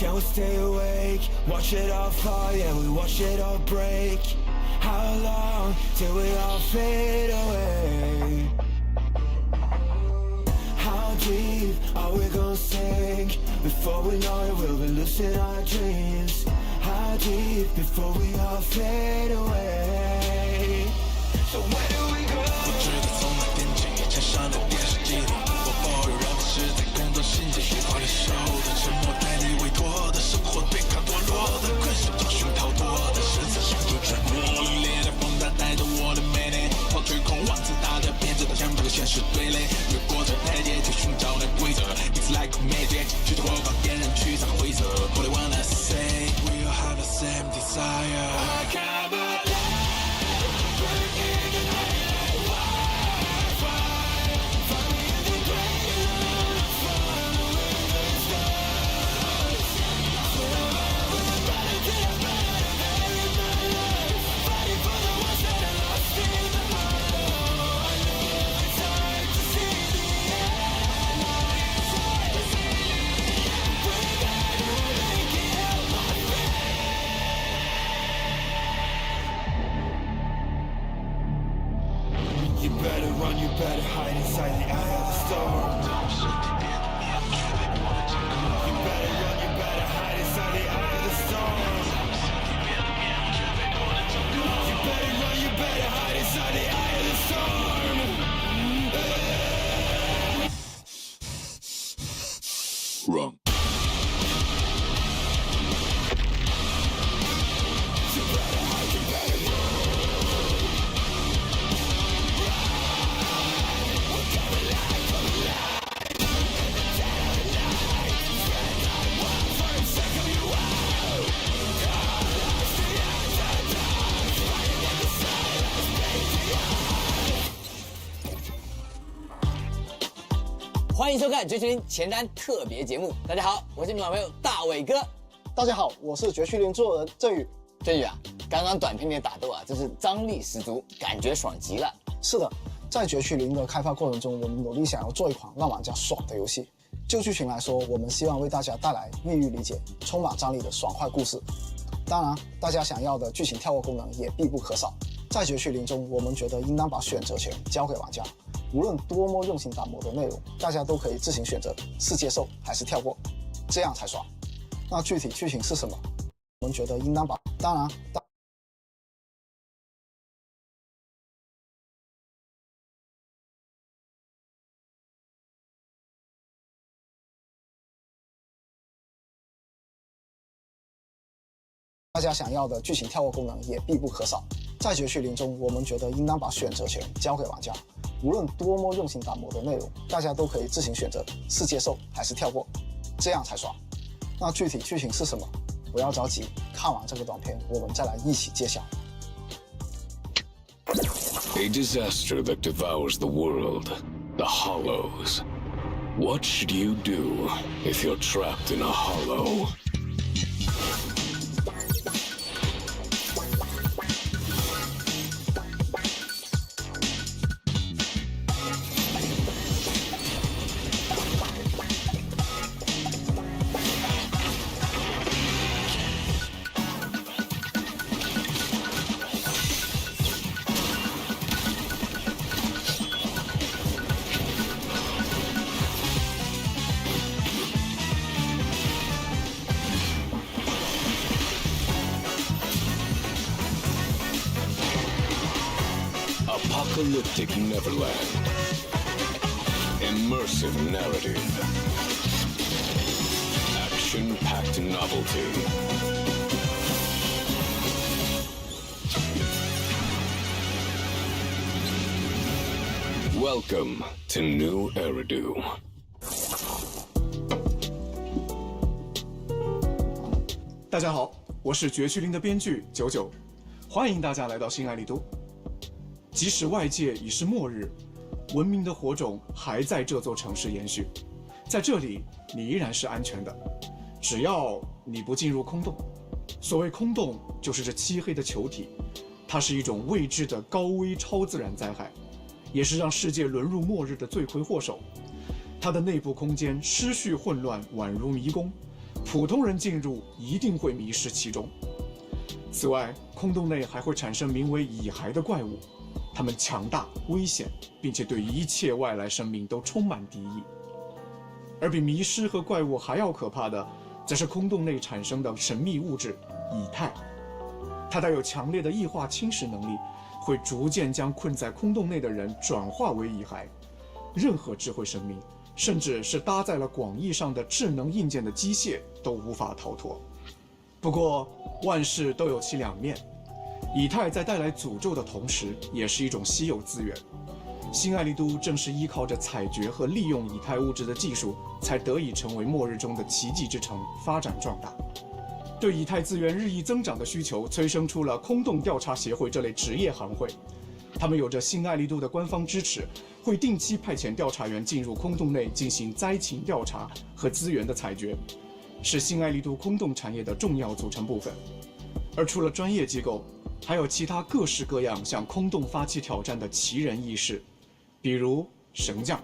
Can we stay awake? Watch it all fall, yeah, we watch it all break. How long till we all fade away? How deep are we gonna sink? Before we know it, we'll be losing our dreams. How deep before we all fade away? So where do we go? 不知道从哪边起，插上了电视机里，我抱有让我是在工作心结，花里手的沉默，带你委托的生活，对抗堕落的困兽，找寻逃脱的实质，想做沉默，凛冽的风大带着我的魅力，抛去狂妄自大的偏执，将这个现实对垒，越过这台阶去寻找那规则。It's like magic， 举着火把点燃驱散灰色。All I wanna say， we all have the same desire。I can't believe breaking the You better hide inside the eye of the storm. You better run, you better hide inside the eye of the storm. You better run, you better hide inside the eye of the storm. Run。欢迎收看《绝区林前瞻特别节目》。大家好，我是你们好朋友大伟哥。大家好，我是绝区林制作人郑宇。郑宇啊，刚刚短片里的打斗啊，真是张力十足，感觉爽极了。是的，在绝区林的开发过程中，我们努力想要做一款让玩家爽的游戏。就剧情来说，我们希望为大家带来易于理解、充满张力的爽快故事。当然，大家想要的剧情跳过功能也必不可少。在绝区林中，我们觉得应当把选择权交给玩家。无论多么用心打磨的内容，大家都可以自行选择是接受还是跳过，这样才爽。那具体剧情是什么？我们觉得应当把……当然，大家想要的剧情跳过功能也必不可少。在绝区林中，我们觉得应当把选择权交给玩家。无论多么用心打磨的内容，大家都可以自行选择是接受还是跳过，这样才爽。那具体剧情是什么？不要着急，看完这个短片，我们再来一起揭晓。A disaster that devours the world, the Hollows. What should you do if you're trapped in a hollow? Apocalyptic Neverland. Immersive narrative. Action-packed novelty. Welcome to New Eridu. 大家好，我是绝区林的编剧99，欢迎大家来到新爱丽都。即使外界已是末日，文明的火种还在这座城市延续，在这里你依然是安全的，只要你不进入空洞。所谓空洞，就是这漆黑的球体，它是一种未知的高危超自然灾害，也是让世界沦入末日的罪魁祸首。它的内部空间失序混乱，宛如迷宫，普通人进入一定会迷失其中。此外，空洞内还会产生名为蚁骸的怪物，它们强大、危险，并且对一切外来生命都充满敌意。而比迷失和怪物还要可怕的，则是空洞内产生的神秘物质蚁钛。它带有强烈的异化侵蚀能力，会逐渐将困在空洞内的人转化为蚁骸。任何智慧生命，甚至是搭载了广义上的智能硬件的机械，都无法逃脱。不过，万事都有其两面，蚁钛在带来诅咒的同时，也是一种稀有资源。新爱丽都正是依靠着采掘和利用蚁钛物质的技术，才得以成为末日中的奇迹之城，发展壮大。对蚁钛资源日益增长的需求，催生出了空洞调查协会这类职业行会。他们有着新爱丽都的官方支持，会定期派遣调查员进入空洞内进行灾情调查和资源的采掘，是新爱丽都空洞产业的重要组成部分。而除了专业机构，还有其他各式各样向空洞发起挑战的奇人异事，比如神将。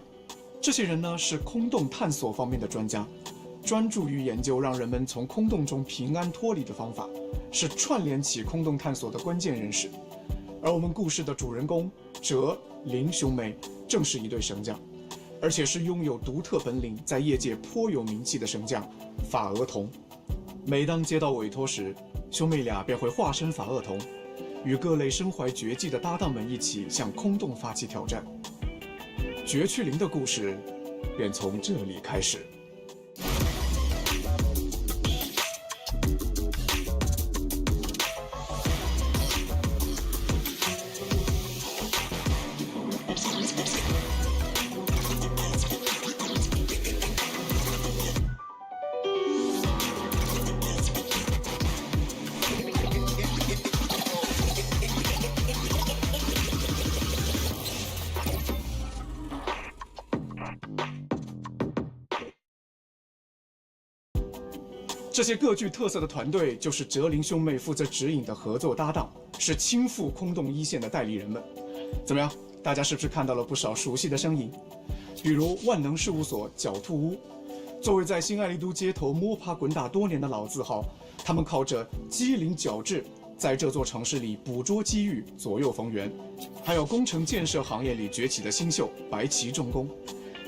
这些人呢，是空洞探索方面的专家，专注于研究让人们从空洞中平安脱离的方法，是串联起空洞探索的关键人士。而我们故事的主人公哲、林兄妹正是一对神将，而且是拥有独特本领，在业界颇有名气的神将法额童。每当接到委托时，兄妹俩便会化身法厄童，与各类身怀绝技的搭档们一起向空洞发起挑战。绝区灵的故事便从这里开始。这些各具特色的团队就是哲林兄妹负责指引的合作搭档，是亲赴空洞一线的代理人们。怎么样，大家是不是看到了不少熟悉的身影？比如万能事务所狡兔屋，作为在新爱丽都街头摸爬滚打多年的老字号，他们靠着机灵矫智，在这座城市里捕捉机遇，左右逢源。还有工程建设行业里崛起的新秀白旗重工，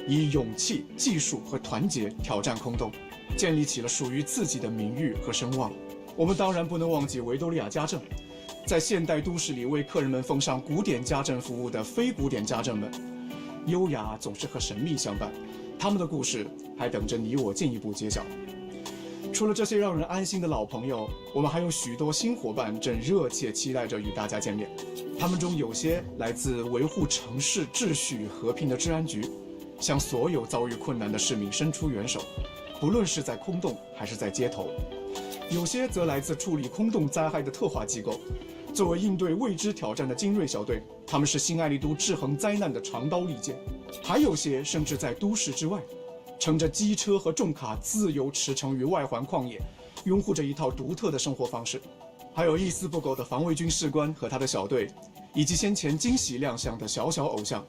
以勇气、技术和团结挑战空洞，建立起了属于自己的名誉和声望。我们当然不能忘记维多利亚家政，在现代都市里为客人们奉上古典家政服务的非古典家政们，优雅总是和神秘相伴，他们的故事还等着你我进一步揭晓。除了这些让人安心的老朋友，我们还有许多新伙伴正热切期待着与大家见面。他们中有些来自维护城市秩序与和平的治安局，向所有遭遇困难的市民伸出援手，不论是在空洞还是在街头。有些则来自处理空洞灾害的特化机构，作为应对未知挑战的精锐小队，他们是新爱丽都制衡灾难的长刀利剑。还有些甚至在都市之外，乘着机车和重卡自由驰骋于外环旷野，拥护着一套独特的生活方式。还有一丝不苟的防卫军士官和他的小队，以及先前惊喜亮相的小小偶像。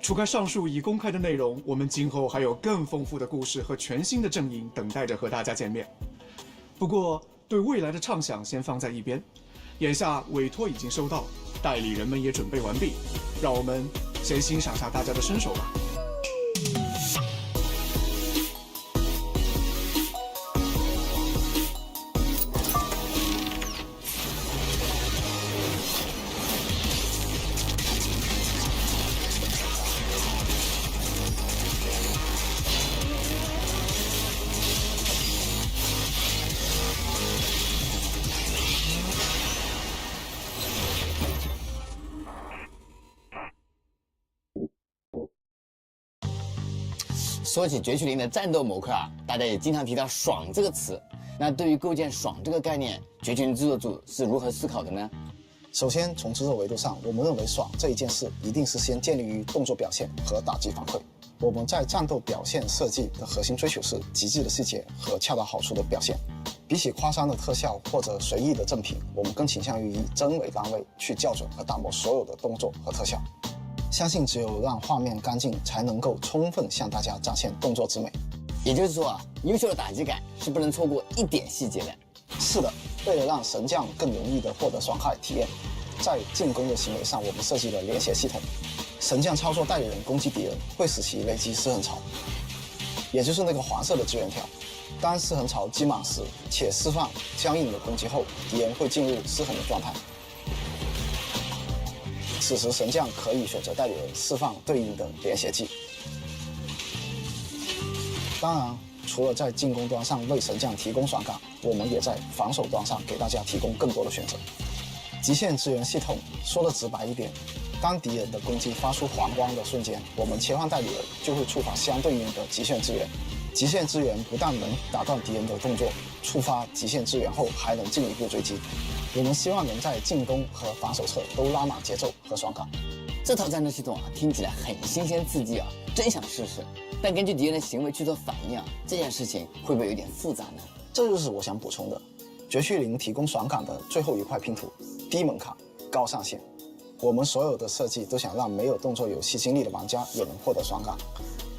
除开上述已公开的内容，我们今后还有更丰富的故事和全新的阵营等待着和大家见面。不过，对未来的畅想先放在一边，眼下委托已经收到，代理人们也准备完毕，让我们先欣赏下大家的身手吧。说起绝区灵的战斗模块啊，大家也经常提到“爽”这个词。那对于构建“爽”这个概念，绝区灵制作组是如何思考的呢？首先，从制作维度上，我们认为爽这一件事一定是先建立于动作表现和打击反馈。我们在战斗表现设计的核心追求是极致的细节和恰到好处的表现。比起夸张的特效或者随意的正品，我们更倾向于以帧为单位去校准和打磨所有的动作和特效。相信只有让画面干净，才能够充分向大家展现动作之美。也就是说啊，优秀的打击感是不能错过一点细节的。是的，为了让神将更容易地获得爽快体验，在进攻的行为上，我们设计了连携系统。神将操作代理人攻击敌人，会使其累积失衡槽，也就是那个黄色的资源条。当失衡槽积满时，且释放相应的攻击后，敌人会进入失衡的状态。此时神将可以选择代理人释放对应的连携技。当然，除了在进攻端上为神将提供爽感，我们也在防守端上给大家提供更多的选择。极限支援系统说的直白一点，当敌人的攻击发出黄光的瞬间，我们切换代理人就会触发相对应的极限支援。极限支援不但能打断敌人的动作，触发极限支援后还能进一步追击。我们希望能在进攻和防守侧都拉满节奏和爽感。这套战斗系统啊，听起来很新鲜刺激啊，真想试试。但根据敌人的行为去做反应啊，这件事情会不会有点复杂呢？这就是我想补充的。绝区零提供爽感的最后一块拼图，低门槛、高上限。我们所有的设计都想让没有动作游戏经历的玩家也能获得爽感，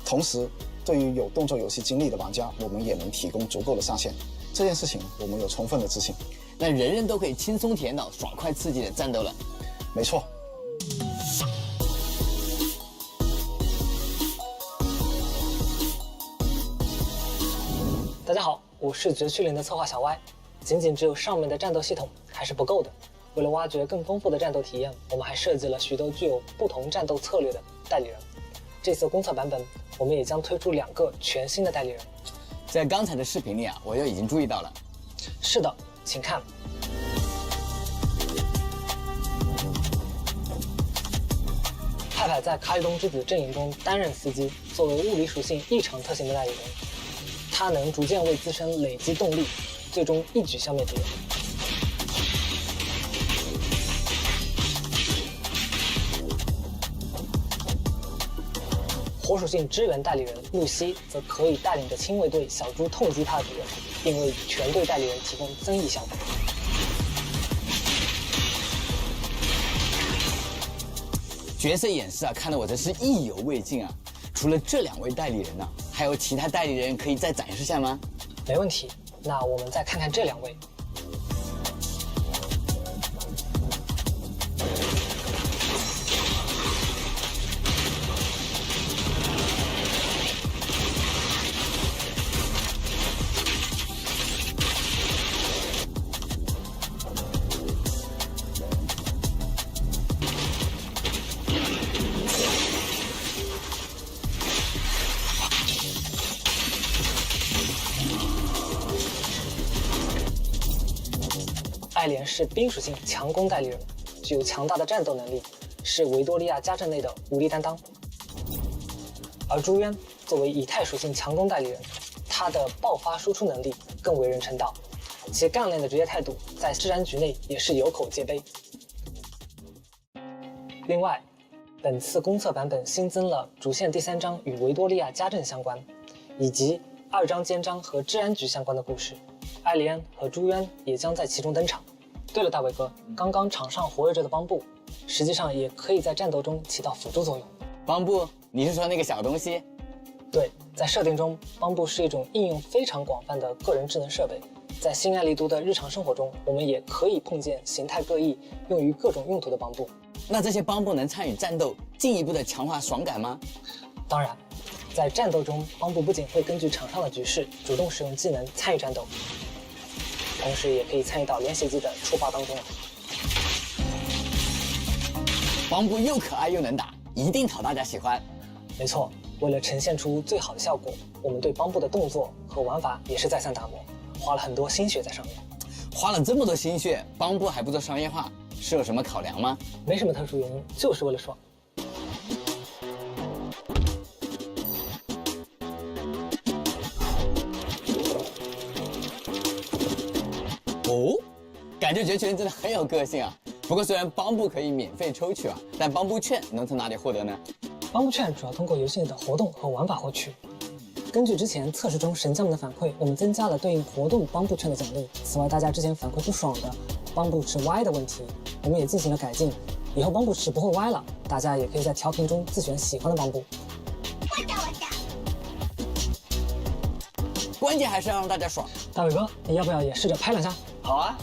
同时对于有动作游戏经历的玩家，我们也能提供足够的上限。这件事情我们有充分的自信。那人人都可以轻松体验到爽快刺激的战斗了。没错。大家好，我是绝区零的策划小歪。仅仅只有上面的战斗系统还是不够的，为了挖掘更丰富的战斗体验，我们还设计了许多具有不同战斗策略的代理人。这次公测版本，我们也将推出2个全新的代理人。在刚才的视频里啊，我就已经注意到了。是的，请看。派派在卡里东之子阵营中担任司机，作为物理属性异常特性的代理人，他能逐渐为自身累积动力，最终一举消灭敌人。火属性支援代理人露西则可以带领着亲卫队小猪痛击他的敌人，并为全队代理人提供增益效果。角色演示啊，看得我真是意犹未尽啊！除了这2位代理人呢，还有其他代理人可以再展示下吗？没问题，那我们再看看这2位。爱莲是冰属性强攻代理人，具有强大的战斗能力，是维多利亚家阵内的武力担当。而朱渊作为以太属性强攻代理人，他的爆发输出能力更为人称道，其干练的职业态度在治安局内也是有口皆碑。另外，本次公测版本新增了主线第3章与维多利亚家阵相关，以及2章间章和治安局相关的故事。艾莉安和朱渊也将在其中登场。对了，大伟哥，刚刚场上活跃着的邦布，实际上也可以在战斗中起到辅助作用。邦布，你是说那个小东西？对，在设定中，邦布是一种应用非常广泛的个人智能设备。在新爱丽都的日常生活中，我们也可以碰见形态各异、用于各种用途的邦布。那这些邦布能参与战斗，进一步的强化爽感吗？当然，在战斗中，邦布不仅会根据场上的局势主动使用技能参与战斗，同时也可以参与到连携技的触发当中。邦布又可爱又能打，一定讨大家喜欢。没错，为了呈现出最好的效果，我们对邦布的动作和玩法也是再三打磨，花了很多心血在上面。花了这么多心血，邦布还不做商业化，是有什么考量吗？没什么特殊原因，就是为了爽。哦，感觉绝群真的很有个性啊。不过虽然邦布可以免费抽取啊，但邦布券能从哪里获得呢？邦布券主要通过游戏里的活动和玩法获取。根据之前测试中神将们的反馈，我们增加了对应活动邦布券的奖励。此外，大家之前反馈不爽的邦布池歪的问题，我们也进行了改进，以后邦布池不会歪了，大家也可以在调频中自选喜欢的邦布。关键还是要让大家爽。大伟哥，你要不要也试着拍2下？好啊。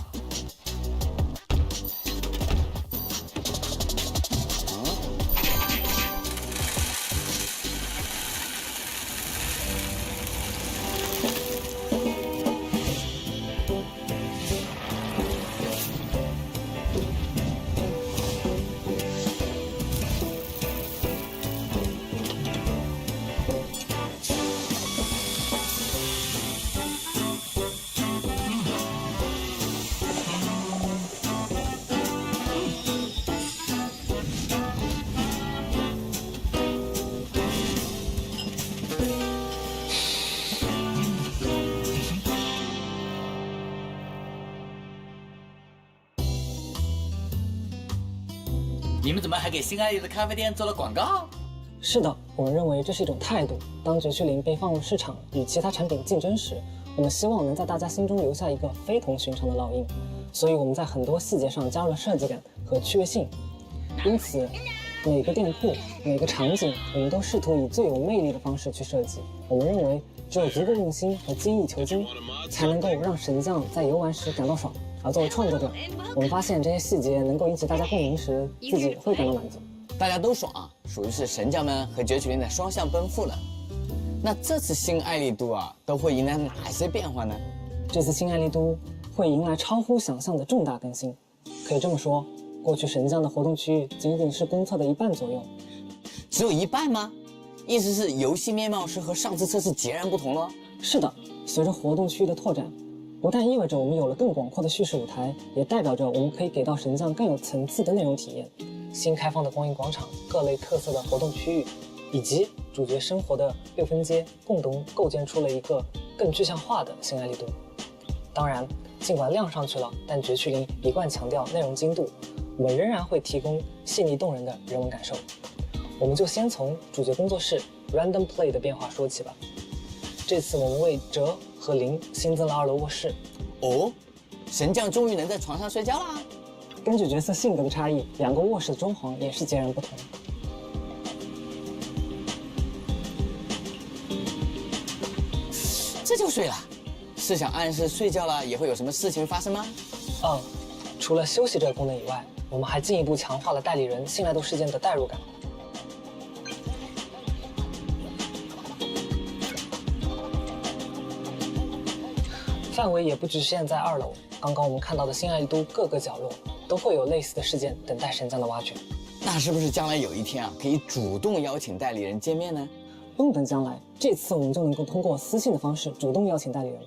你们怎么还给心爱丽的咖啡店做了广告？是的，我们认为这是一种态度。当绝区零被放入市场与其他产品竞争时，我们希望能在大家心中留下一个非同寻常的烙印。所以我们在很多细节上加入了设计感和趣味性。因此，每个店铺、每个场景，我们都试图以最有魅力的方式去设计。我们认为，只有足够用心和精益求精，才能够让神将在游玩时感到爽。而作为创作者，我们发现这些细节能够引起大家共鸣时，自己也会感到满足。大家都爽啊，属于是神将们和绝区零的双向奔赴了。那这次新爱丽都啊，都会迎来哪些变化呢？这次新爱丽都会迎来超乎想象的重大更新。可以这么说，过去神将的活动区域仅仅是公测的一半左右。只有一半吗？意思是游戏面貌是和上次测试截然不同了？是的，随着活动区域的拓展，不但意味着我们有了更广阔的叙事舞台，也代表着我们可以给到神将更有层次的内容体验。新开放的光影广场、各类特色的活动区域，以及主角生活的6分街，共同构建出了一个更具象化的新爱丽都。当然，尽管量上去了，但绝区零一贯强调内容精度，我们仍然会提供细腻动人的人文感受。我们就先从主角工作室 Random Play 的变化说起吧。这次我们为哲和林新增了2楼卧室。哦，神将终于能在床上睡觉啦！根据角色性格的差异，2个卧室的装潢也是截然不同。这就睡了，是想暗示睡觉了也会有什么事情发生吗？除了休息这个功能以外，我们还进一步强化了代理人信赖度事件的代入感。范围也不局限在2楼，刚刚我们看到的新爱丽都各个角落都会有类似的事件等待神将的挖掘。那是不是将来有一天啊，可以主动邀请代理人见面呢？不用等将来，这次我们就能够通过私信的方式主动邀请代理人。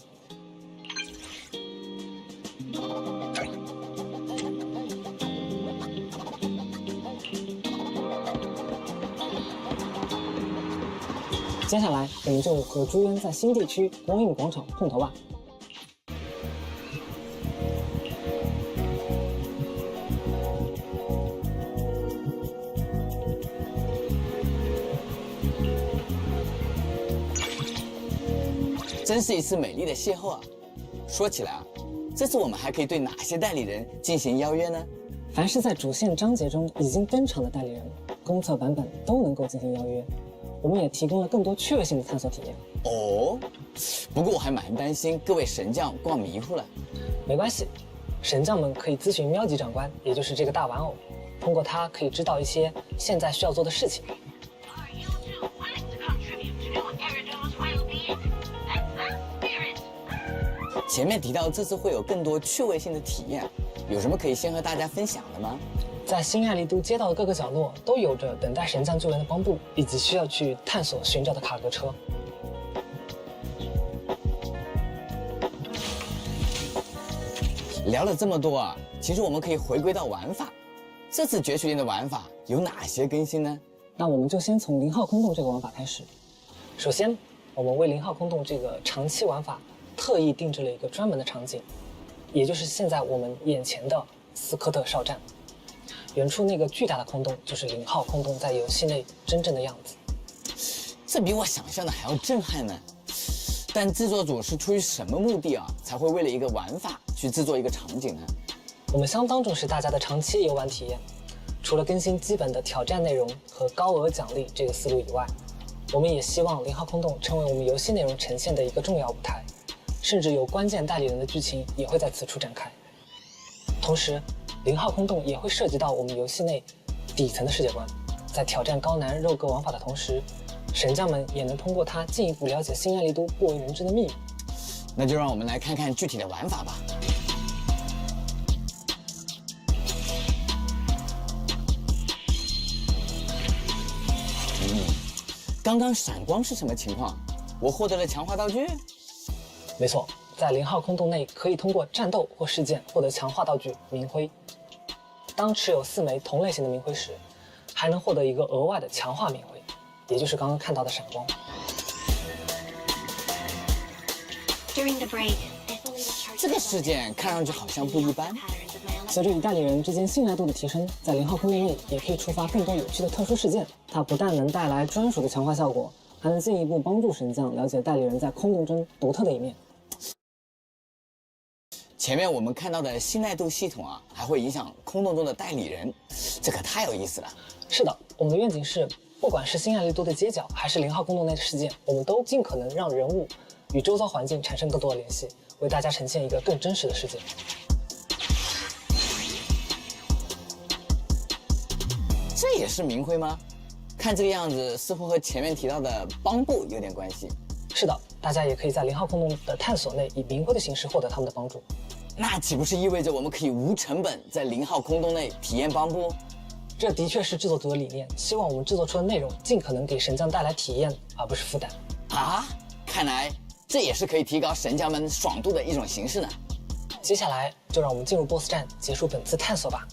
接下来，我们就和朱渊在新地区光影广场碰头吧。真是一次美丽的邂逅啊！说起来啊，这次我们还可以对哪些代理人进行邀约呢？凡是在主线章节中已经登场的代理人，公测版本都能够进行邀约。我们也提供了更多趣味性的探索体验。哦，不过我还蛮担心各位神将逛迷糊了。没关系，神将们可以咨询喵吉长官，也就是这个大玩偶，通过他可以知道一些现在需要做的事情。前面提到这次会有更多趣味性的体验，有什么可以先和大家分享的吗？在新爱丽都街道的各个角落都有着等待神将救援的帮部，以及需要去探索寻找的卡格车。聊了这么多啊，其实我们可以回归到玩法。这次绝区零的玩法有哪些更新呢？那我们就先从0号空洞这个玩法开始。首先，我们为0号空洞这个长期玩法特意定制了一个专门的场景，也就是现在我们眼前的斯科特哨站。远处那个巨大的空洞就是0号空洞在游戏内真正的样子。这比我想象的还要震撼呢。但制作组是出于什么目的啊，才会为了一个玩法去制作一个场景呢？我们相当重视大家的长期游玩体验，除了更新基本的挑战内容和高额奖励这个思路以外，我们也希望0号空洞成为我们游戏内容呈现的一个重要舞台，甚至有关键代理人的剧情也会在此处展开。同时，0号空洞也会涉及到我们游戏内底层的世界观，在挑战高难肉鸽玩法的同时，神将们也能通过它进一步了解新爱丽都不为人知的秘密。那就让我们来看看具体的玩法吧。刚刚闪光是什么情况？我获得了强化道具？没错，在0号空洞内可以通过战斗或事件获得强化道具明辉。当持有4枚同类型的明辉时，还能获得一个额外的强化明辉，也就是刚刚看到的闪光。这个事件看上去好像不一般。随着与代理人之间信赖度的提升，在0号空洞内也可以触发更多有趣的特殊事件。它不但能带来专属的强化效果，还能进一步帮助神将了解代理人在空洞中独特的一面。前面我们看到的信赖度系统啊，还会影响空洞中的代理人，这可太有意思了。是的，我们的愿景是，不管是新爱丽都的街角，还是0号空洞内的事件，我们都尽可能让人物与周遭环境产生更多的联系，为大家呈现一个更真实的世界。这也是明辉吗？看这个样子，似乎和前面提到的帮部有点关系。是的，大家也可以在0号空洞的探索内以明辉的形式获得他们的帮助。那岂不是意味着我们可以无成本在0号空洞内体验帮部？这的确是制作组的理念，希望我们制作出的内容尽可能给神将带来体验，而不是负担。啊，看来这也是可以提高神将们爽度的一种形式呢。接下来就让我们进入 BOSS 战，结束本次探索吧。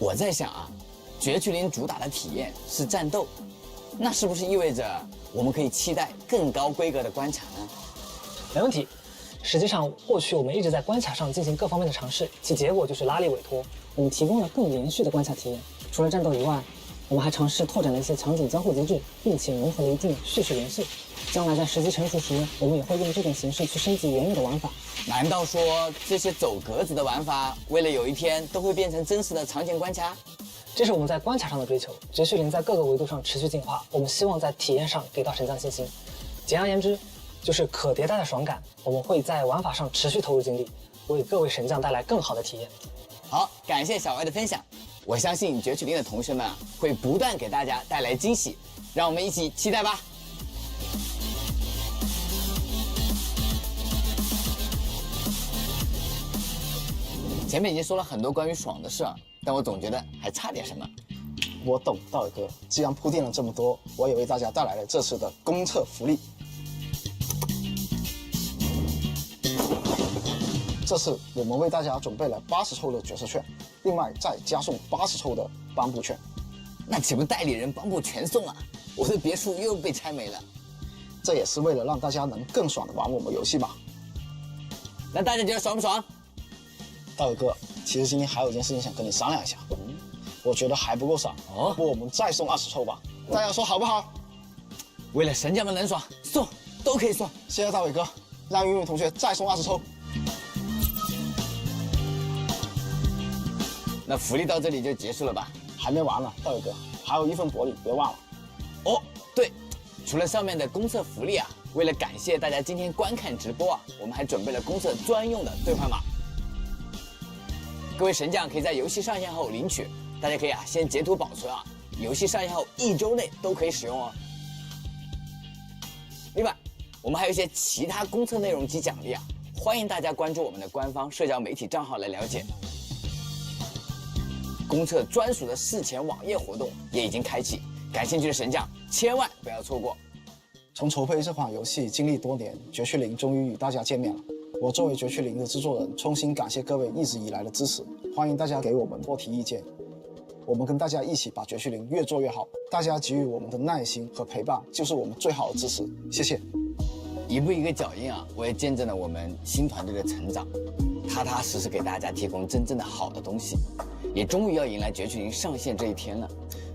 我在想啊，绝区林主打的体验是战斗，那是不是意味着我们可以期待更高规格的关卡呢？没问题。实际上，过去我们一直在关卡上进行各方面的尝试，其结果就是拉力委托。我们提供了更连续的关卡体验。除了战斗以外，我们还尝试拓展了一些场景交互机制，并且融合了一定叙事元素。将来在时机成熟时，我们也会用这种形式去升级原有的玩法。难道说这些走格子的玩法，为了有一天都会变成真实的场景关卡？这是我们在关卡上的追求。绝区林在各个维度上持续进化，我们希望在体验上给到神将信心。简而言之，就是可迭代的爽感。我们会在玩法上持续投入精力，为各位神将带来更好的体验。好，感谢小歪的分享。我相信绝区林的同学们啊，会不断给大家带来惊喜，让我们一起期待吧。前面已经说了很多关于爽的事啊，但我总觉得还差点什么。我懂，道伟哥，既然铺垫了这么多，我也为大家带来了这次的公测福利。这次我们为大家准备了80抽的角色券，另外再加送80抽的帮部券。那岂不代理人帮部全送啊？我的别墅又被拆没了。这也是为了让大家能更爽的玩我们游戏嘛。那大家觉得爽不爽？道伟哥，其实今天还有一件事情想跟你商量一下。我觉得还不够爽哦，不，我们再送20抽吧，大家说好不好？为了神将们能爽，送都可以送。谢谢大伟哥，让云云同学再送20抽。那福利到这里就结束了吧？还没完呢，道伟哥，还有一份薄礼，别忘了。哦，对，除了上面的公测福利啊，为了感谢大家今天观看直播啊，我们还准备了公测专用的兑换码。各位神将可以在游戏上线后领取，大家可以啊先截图保存啊，游戏上线后1周内都可以使用哦。另外，我们还有一些其他公测内容及奖励啊，欢迎大家关注我们的官方社交媒体账号来了解。公测专属的事前网页活动也已经开启，感兴趣的神将千万不要错过。从筹备这款游戏经历多年，绝区零终于与大家见面了。我作为绝区零的制作人，衷心感谢各位一直以来的支持，欢迎大家给我们多提意见，我们跟大家一起把绝区零越做越好。大家给予我们的耐心和陪伴，就是我们最好的支持。谢谢。一步一个脚印啊，我也见证了我们新团队的成长，踏踏实实给大家提供真正的好的东西，也终于要迎来绝区零上线这一天了。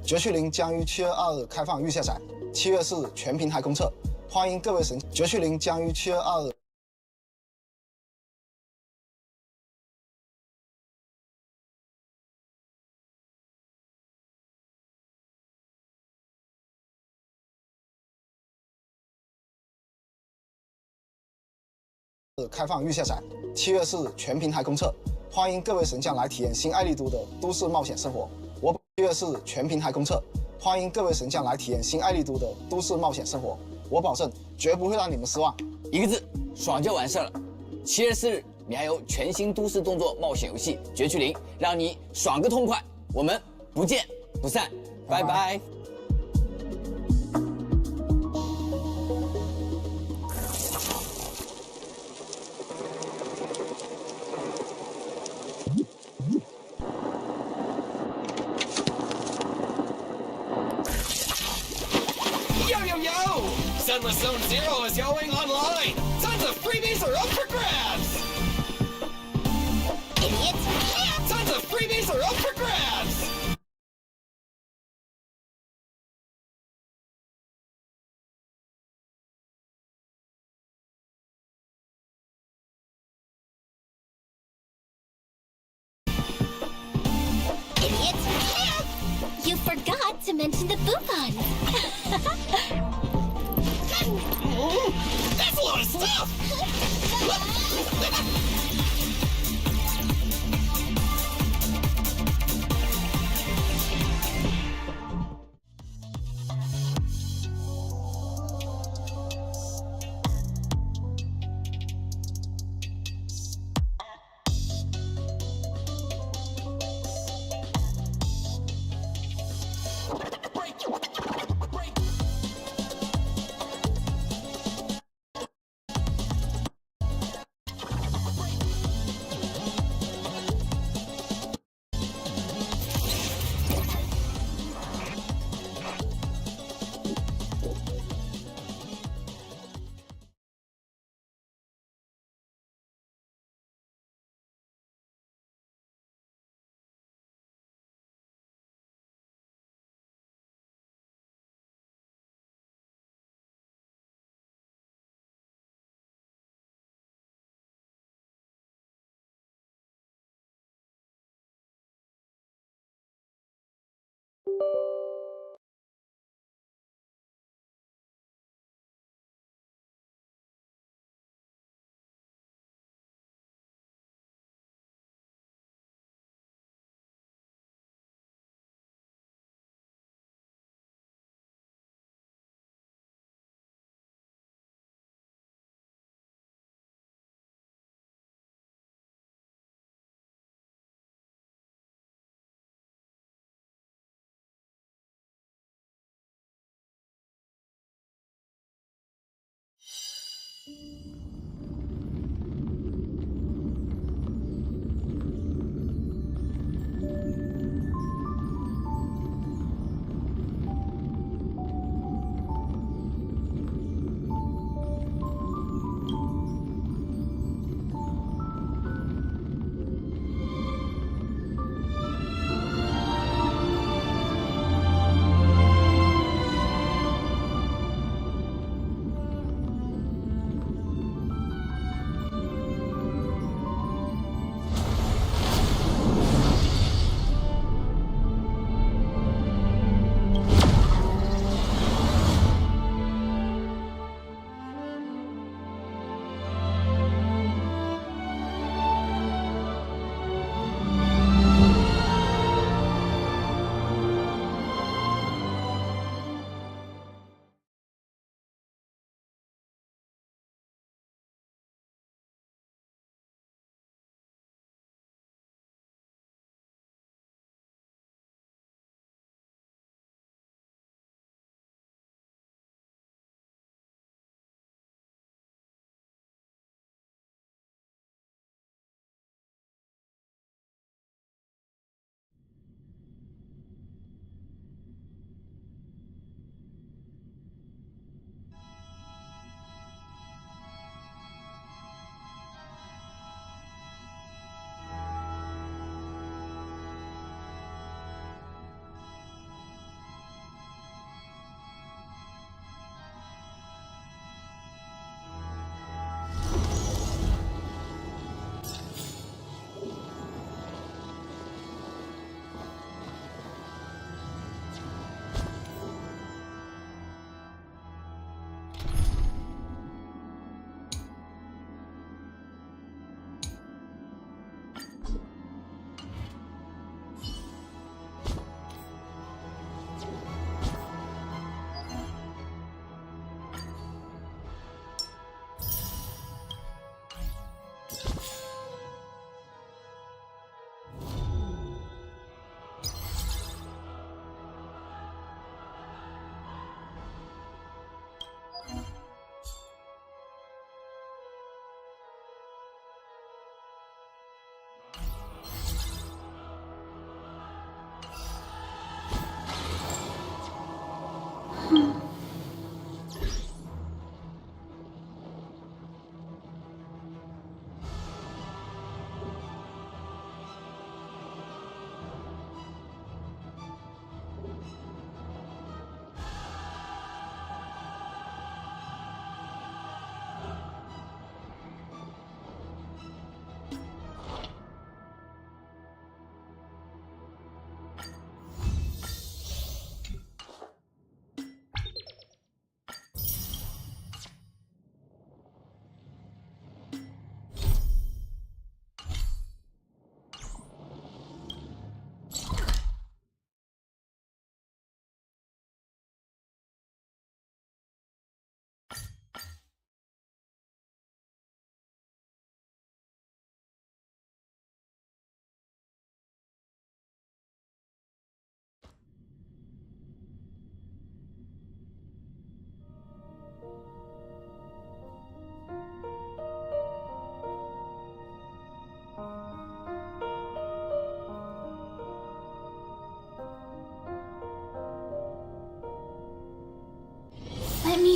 绝区零将于7月2日开放预下载，7月4日全平台公测，欢迎各位神。绝区零将于7月2日。开放预下载，7月4日全平台公测，欢迎各位神将来体验新爱丽都的都市冒险生活。7月4日全平台公测，欢迎各位神将来体验新爱丽都的都市冒险生活。我保证绝不会让你们失望。一个字，爽就完事了。7月4日，米哈游全新都市动作冒险游戏《绝区零》，让你爽个痛快。我们不见不散，拜拜。Zenless Zone Zero is going online! Tons of freebies are up for grabs! Idiots! Tons of freebies are up for grabs! Idiots! You forgot to mention the Boopons! That's a lot of stuff!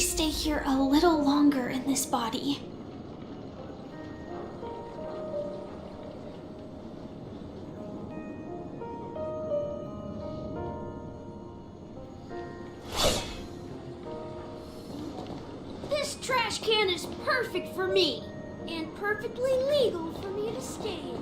stay here a little longer in this body. This trash can is perfect for me, and perfectly legal for me to stay in.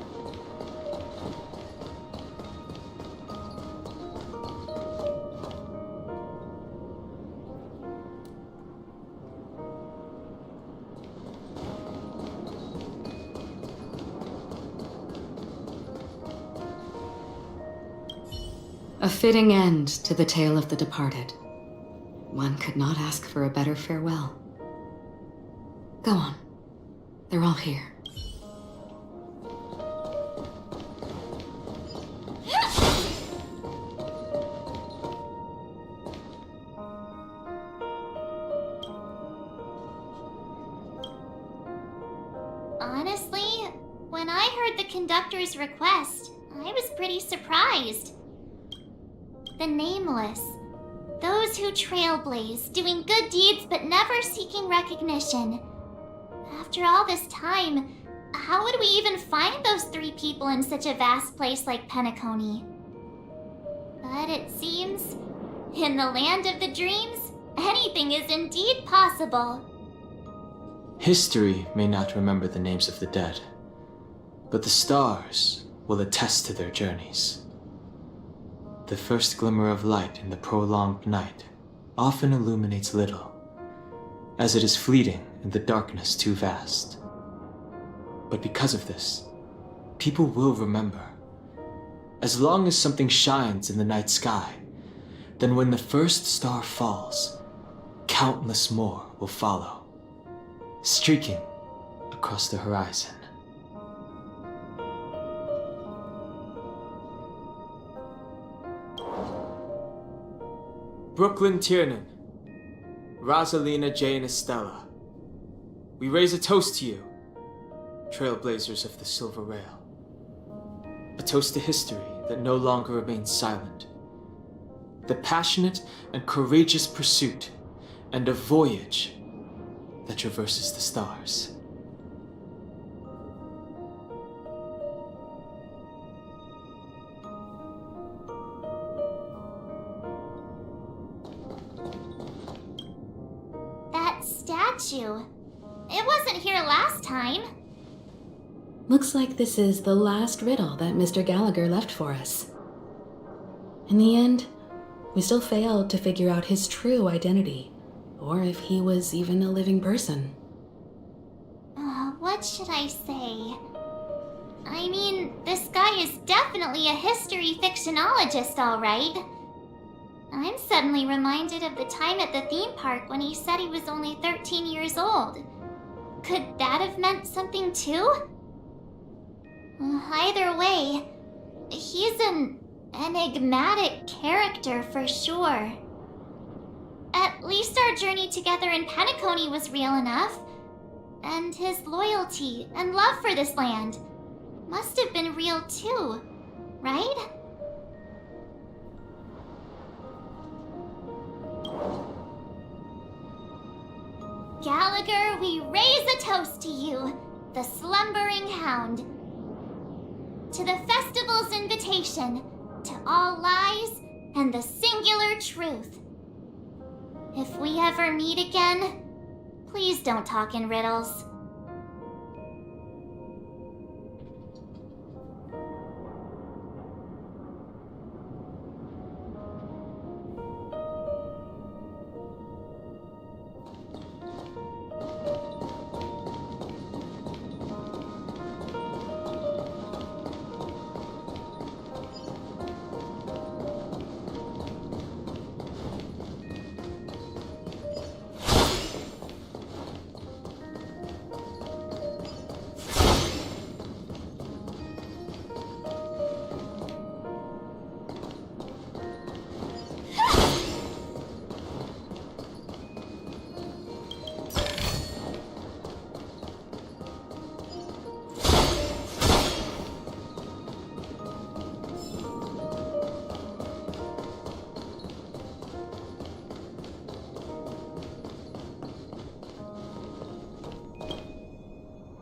A fitting end to the tale of the departed. One could not ask for a better farewell. Go on. They're all here. Honestly, when I heard the conductor's request, I was pretty surprised. The Nameless. Those who trailblaze, doing good deeds but never seeking recognition. After all this time, how would we even find those 3 people in such a vast place like Penacony? But it seems, in the land of the dreams, anything is indeed possible. History may not remember the names of the dead, but the stars will attest to their journeys. The first glimmer of light in the prolonged night often illuminates little, as it is fleeting in the darkness too vast. But because of this, people will remember. As long as something shines in the night sky, then when the first star falls, countless more will follow, streaking across the horizon. Brooklyn Tiernan, Rosalina Jane Estella, we raise a toast to you, trailblazers of the Silver Rail. A toast to history that no longer remains silent. The passionate and courageous pursuit and a voyage that traverses the stars. Statue. It wasn't here last time. Looks like this is the last riddle that Mr. Gallagher left for us. In the end, we still failed to figure out his true identity, or if he was even a living person. What should I say? I mean, this guy is definitely a history fictionologist, all right. I'm suddenly reminded of the time at the theme park when he said he was only 13 years old. Could that have meant something too? Either way, he's an enigmatic character for sure. At least our journey together in Penacony was real enough. And his loyalty and love for this land must have been real too, right? Gallagher, we raise a toast to you, the slumbering hound. To the festival's invitation, to all lies and the singular truth. If we ever meet again, please don't talk in riddles.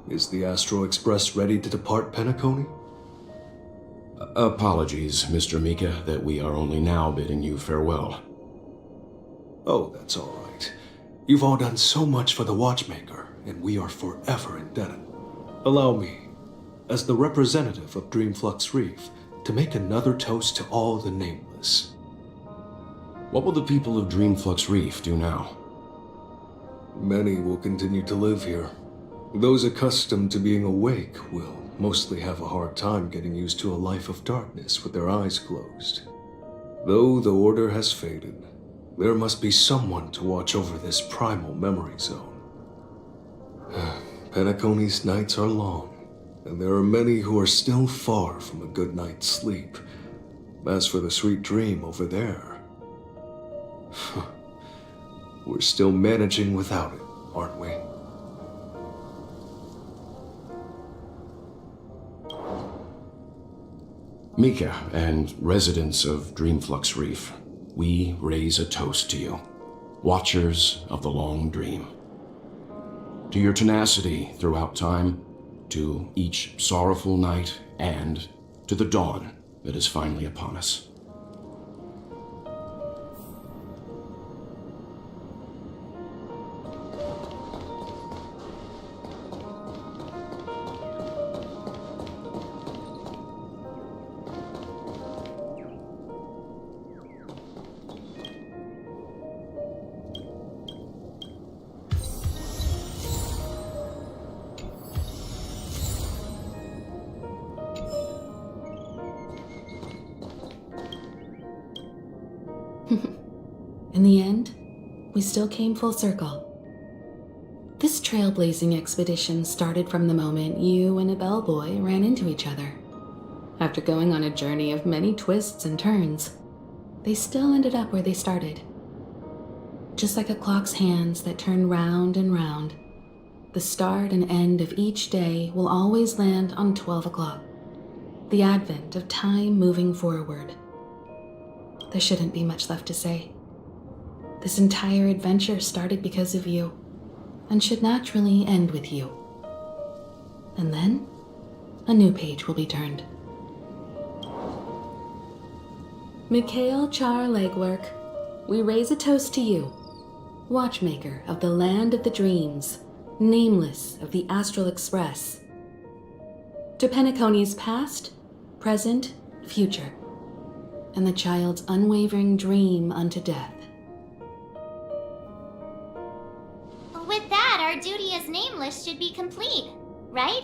Is the Astral Express ready to depart Penacony? Apologies, Mr. Mika, that we are only now bidding you farewell. Oh, that's all right. You've all done so much for the Watchmaker, and we are forever indebted. Allow me, as the representative of Dreamflux Reef, to make another toast to all the nameless. What will the people of Dreamflux Reef do now? Many will continue to live here. Those accustomed to being awake will mostly have a hard time getting used to a life of darkness with their eyes closed. Though the order has faded, there must be someone to watch over this primal memory zone. Penacony's nights are long, and there are many who are still far from a good night's sleep. As for the sweet dream over there, we're still managing without it, aren't we? Mika and residents of Dreamflux Reef, we raise a toast to you, watchers of the long dream. To your tenacity throughout time, to each sorrowful night, and to the dawn that is finally upon us. In the end, we still came full circle. This trailblazing expedition started from the moment you and a bellboy ran into each other. After going on a journey of many twists and turns, they still ended up where they started. Just like a clock's hands that turn round and round, the start and end of each day will always land on 12 o'clock, the advent of time moving forward. There shouldn't be much left to say. This entire adventure started because of you, and should naturally end with you. And then, a new page will be turned. Mikhail Char Legwork, we raise a toast to you, watchmaker of the land of the dreams, nameless of the Astral Express. To Penacony's past, present, future, and the child's unwavering dream unto death. With that, our duty as nameless should be complete, right?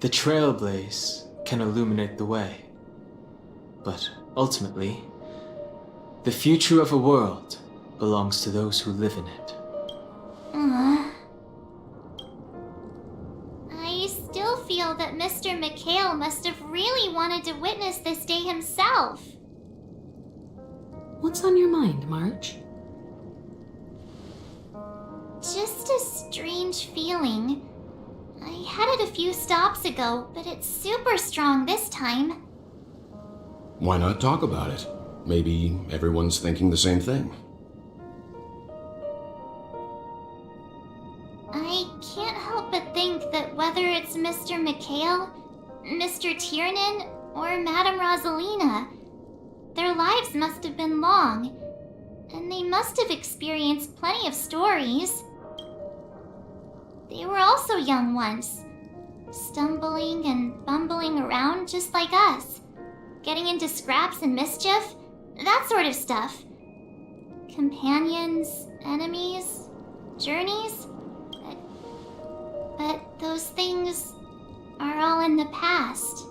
The trailblaze can illuminate the way, but ultimately, the future of a world belongs to those who live in it. I still feel that Mr. Mikhail must have really wanted to witness this day himself. What's on your mind, March? Just a strange feeling. I had it a few stops ago, but it's super strong this time. Why not talk about it? Maybe everyone's thinking the same thing. I can't help but think that whether it's Mr. Mikhail, Mr. Tiernan, or Madame Rosalina, their lives must have been long, and they must have experienced plenty of stories. They were also young once, stumbling and bumbling around just like us, getting into scraps and mischief, that sort of stuff. Companions, enemies, journeys. But those things are all in the past.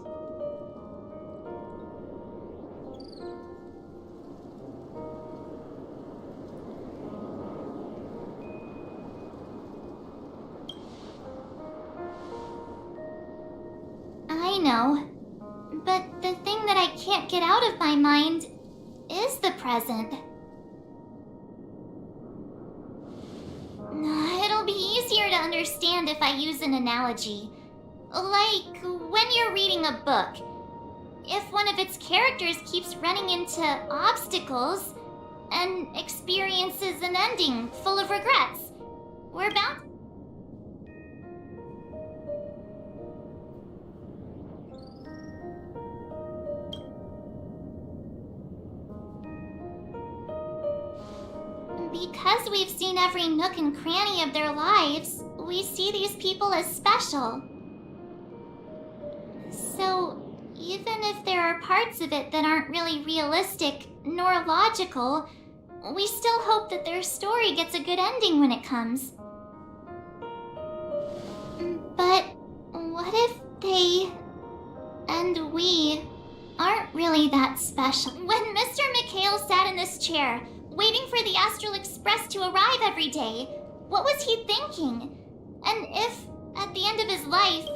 I know, but the thing that I can't get out of my mind is the present. It'll be easier to understand if I use an analogy. Like when you're reading a book. If one of its characters keeps running into obstacles and experiences an ending full of regrets, we're bound... Because we've seen every nook and cranny of their lives, we see these people as special. So, even if there are parts of it that aren't really realistic nor logical, we still hope that their story gets a good ending when it comes. But what if they and we aren't really that special? When Mr. McHale sat in this chair, waiting for the Astral Express to arrive every day, what was he thinking? And if, at the end of his life,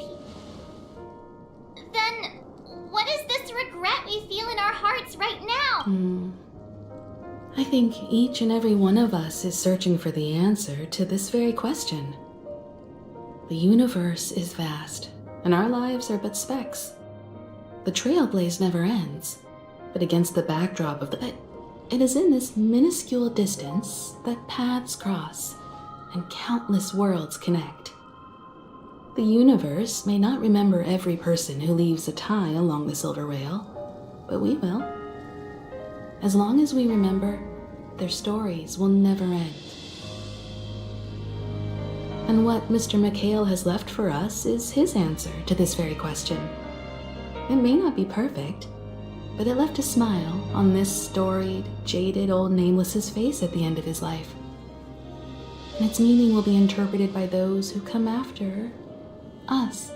then what is this regret we feel in our hearts right now? I think each and every one of us is searching for the answer to this very question. The universe is vast, and our lives are but specks. The trailblaze never ends, but against the backdrop of it is in this minuscule distance that paths cross and countless worlds connect. The universe may not remember every person who leaves a tie along the silver rail, but we will. As long as we remember, their stories will never end. And what Mr. McHale has left for us is his answer to this very question. It may not be perfect, but it left a smile on this storied, jaded old Nameless's face at the end of his life. And its meaning will be interpreted by those who come after us.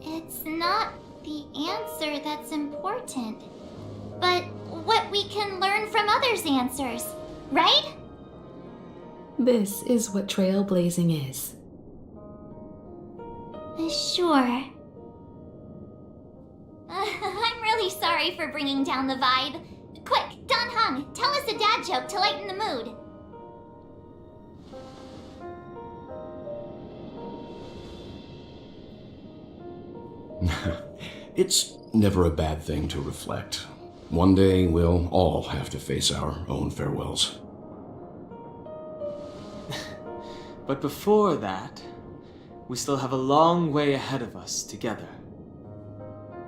It's not the answer that's important, but what we can learn from others' answers, right? This is what trailblazing is. Sure. I'm really sorry for bringing down the vibe. Quick, Don Hung, tell us a dad joke to lighten the mood. It's never a bad thing to reflect. One day we'll all have to face our own farewells. But before that, we still have a long way ahead of us together.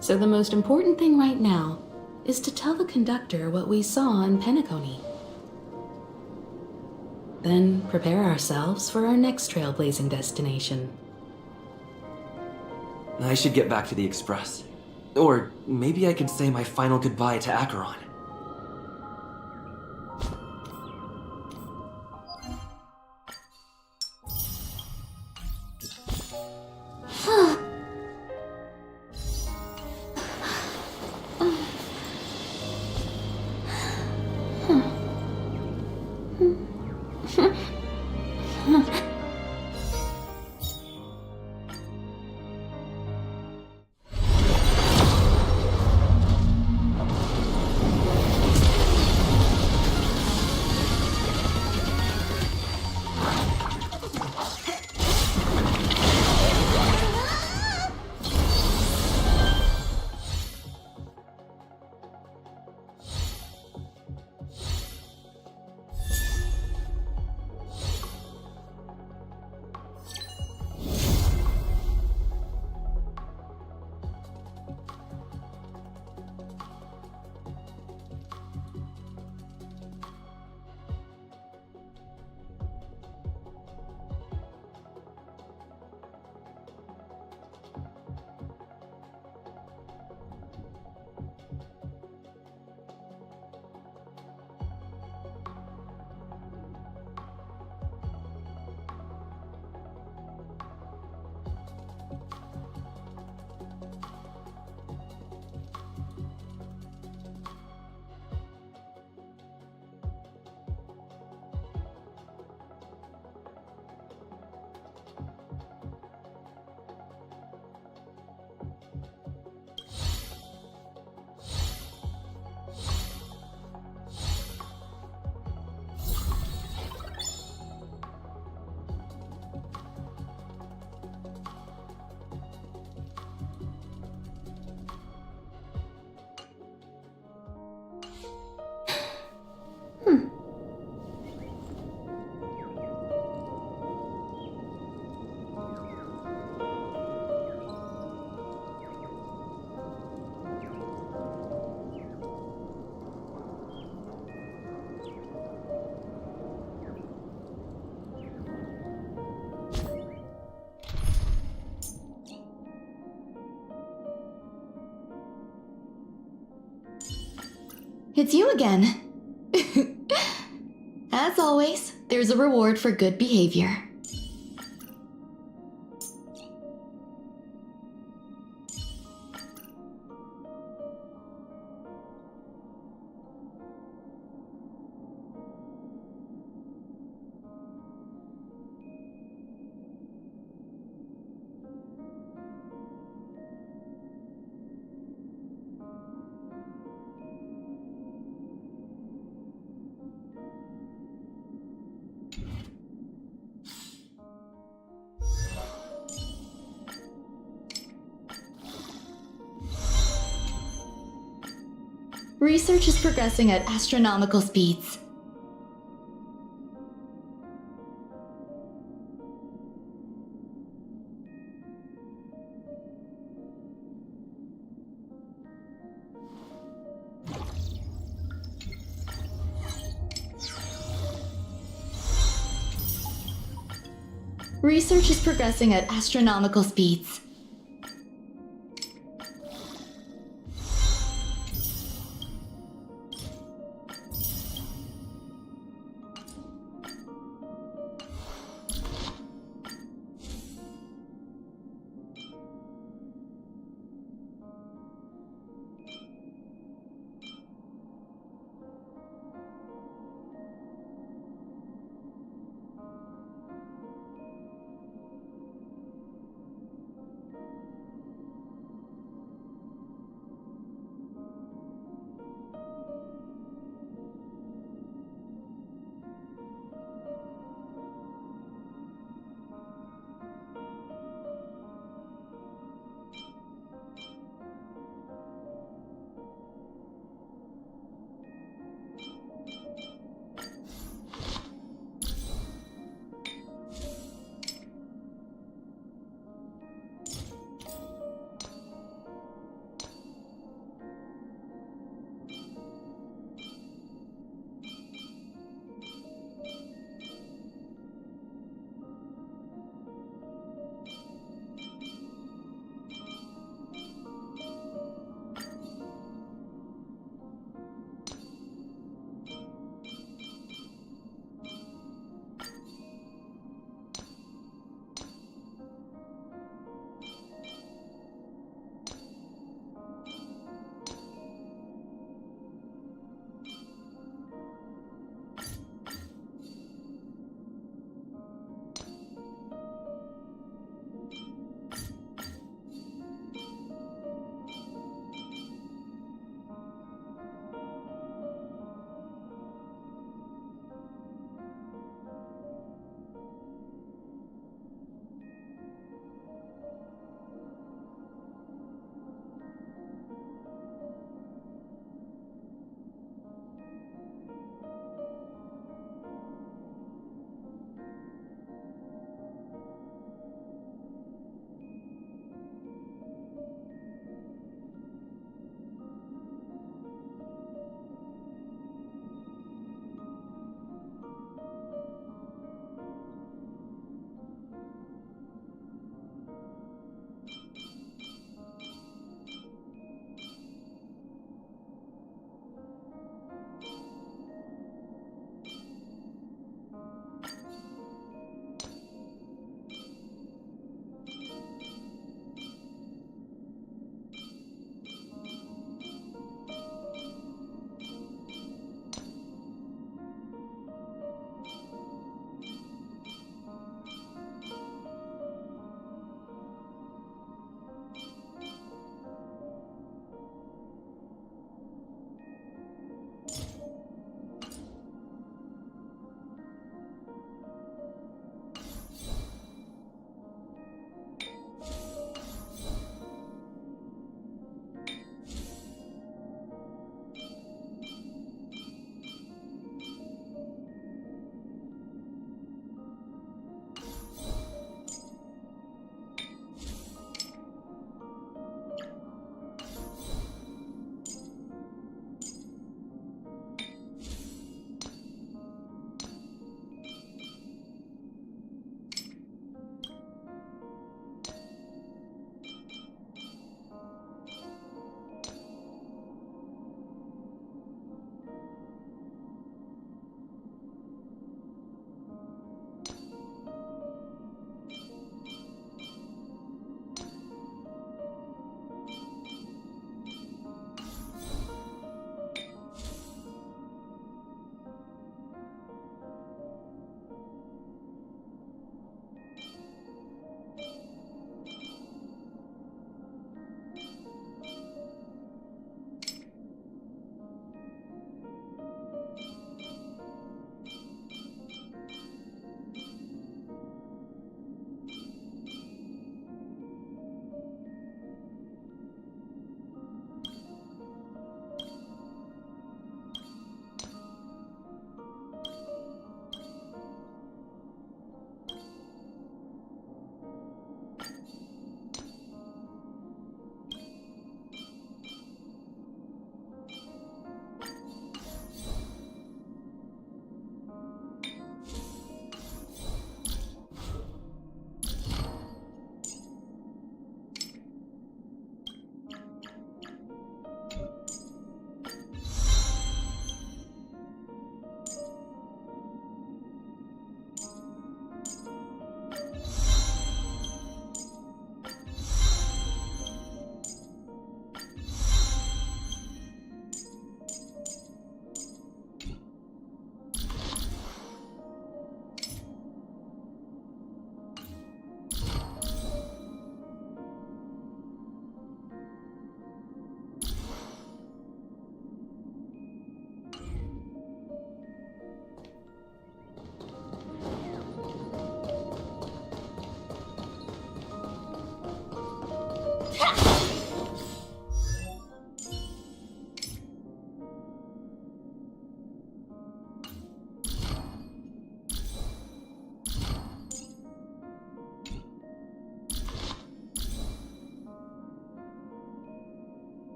So the most important thing right now is to tell the conductor what we saw in Penacony. Then prepare ourselves for our next trailblazing destination. I should get back to the Express. Or maybe I can say my final goodbye to Acheron. it's you again. As always, there's a reward for good behavior. Research is progressing at astronomical speeds. Research is progressing at astronomical speeds.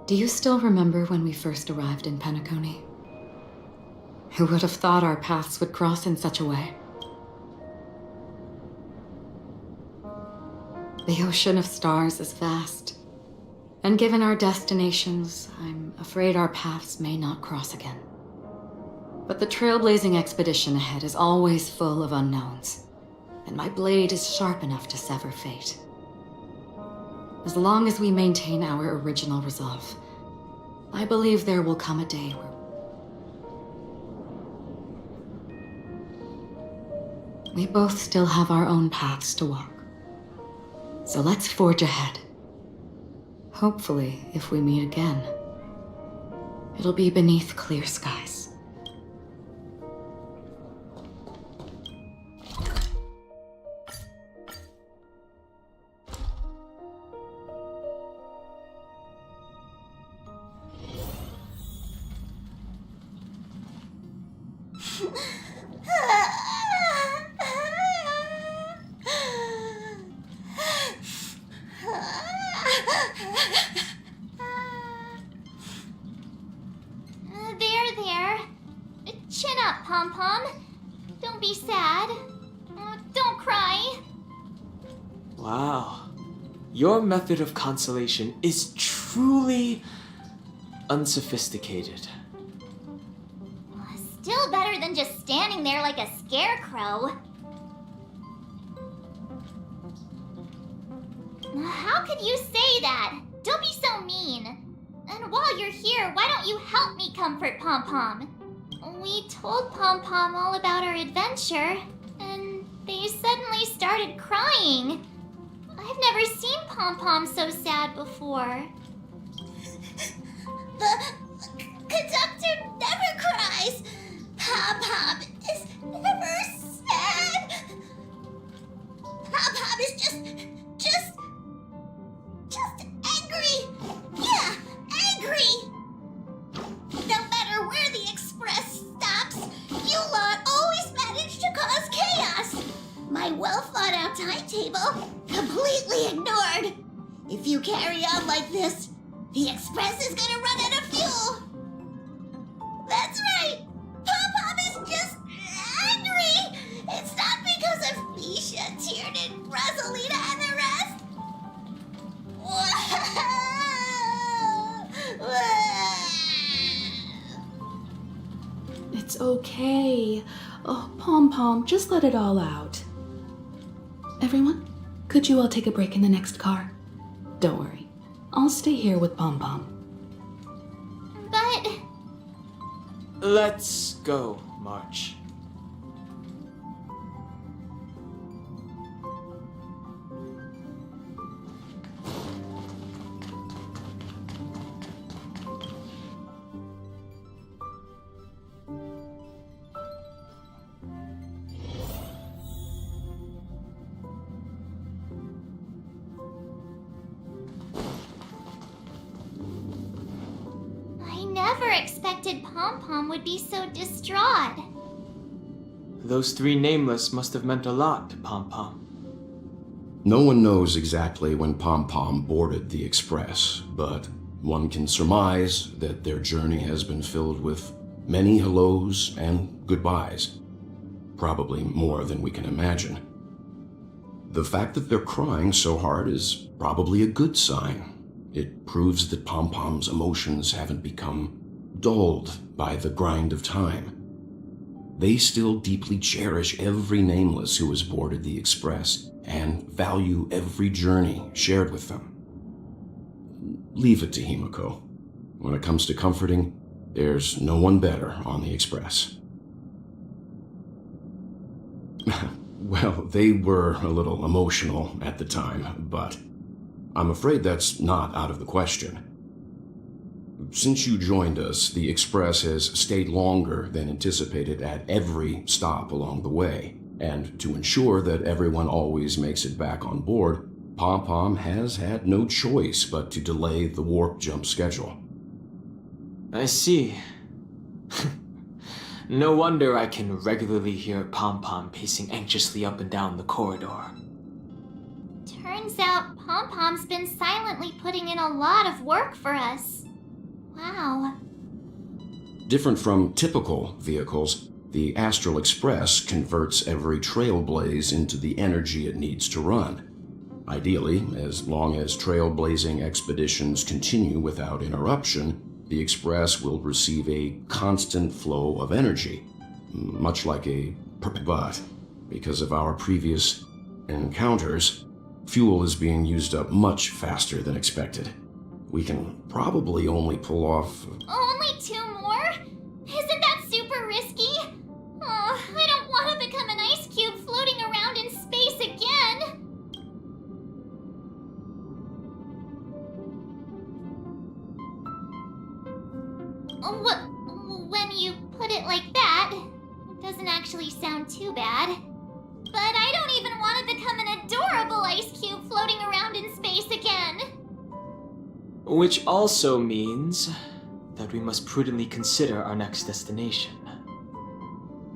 Do you still remember when we first arrived in Penacony? Who would have thought our paths would cross in such a way? The ocean of stars is vast, and given our destinations, I'm afraid our paths may not cross again. But the trailblazing expedition ahead is always full of unknowns, and my blade is sharp enough to sever fate. As long as we maintain our original resolve, I believe there will come a day where we both still have our own paths to walk. So let's forge ahead. Hopefully, if we meet again, it'll be beneath clear skies. There. Chin up, Pom-Pom. Don't be sad. Don't cry. Wow. Your method of consolation is truly unsophisticated. Still better than just standing there like a scarecrow. How could you say that? Don't be so mean. And while you're here, why don't you help me comfort Pom-Pom? We told Pom-Pom all about our adventure, and they suddenly started crying. I've never seen Pom-Pom so sad before. The conductor never cries. Pom-Pom is never sad. Pom-Pom is just angry. Yeah, angry. No matter where the express stops, you lot always manage to cause chaos. My well-thought-out timetable completely ignored. If you carry on like this, the express is gonna run out of fuel. That's right. Pom-Pom is just angry. It's not because of Misha, Tiernan, Rosalina, and the rest. It's okay. Oh, Pom-Pom, just let it all out. Everyone, could you all take a break in the next car? Don't worry. I'll stay here with Pom-Pom. But... Let's go, March. Never expected Pom-Pom would be so distraught. Those three nameless must have meant a lot to Pom-Pom. No one knows exactly when Pom-Pom boarded the express, but one can surmise that their journey has been filled with Many hellos and goodbyes. Probably more than we can imagine. The fact that they're crying so hard is probably a good sign. It proves that Pom-Pom's emotions haven't become dulled by the grind of time. They still deeply cherish every nameless who has boarded the Express and value every journey shared with them. Leave it to Himiko. When it comes to comforting, there's no one better on the Express. Well, they were a little emotional at the time, but I'm afraid that's not out of the question. Since you joined us, the Express has stayed longer than anticipated at every stop along the way, and to ensure that everyone always makes it back on board, Pom-Pom has had no choice but to delay the warp jump schedule. I see. No wonder I can regularly hear Pom-Pom pacing anxiously up and down the corridor. Turns out Pom-Pom's been silently putting in a lot of work for us. Wow. Different from typical vehicles, the Astral Express converts every trailblaze into the energy it needs to run. Ideally, as long as trailblazing expeditions continue without interruption, the Express will receive a constant flow of energy, much like a but because of our previous encounters, fuel is being used up much faster than expected. We can probably only pull off... Only 2 more? Isn't that super risky? Oh, I don't want to become an ice cube floating around in space again. When you put it like that, it doesn't actually sound too bad. But I don't even want to become an adorable ice cube floating around in space again. Which also means that we must prudently consider our next destination.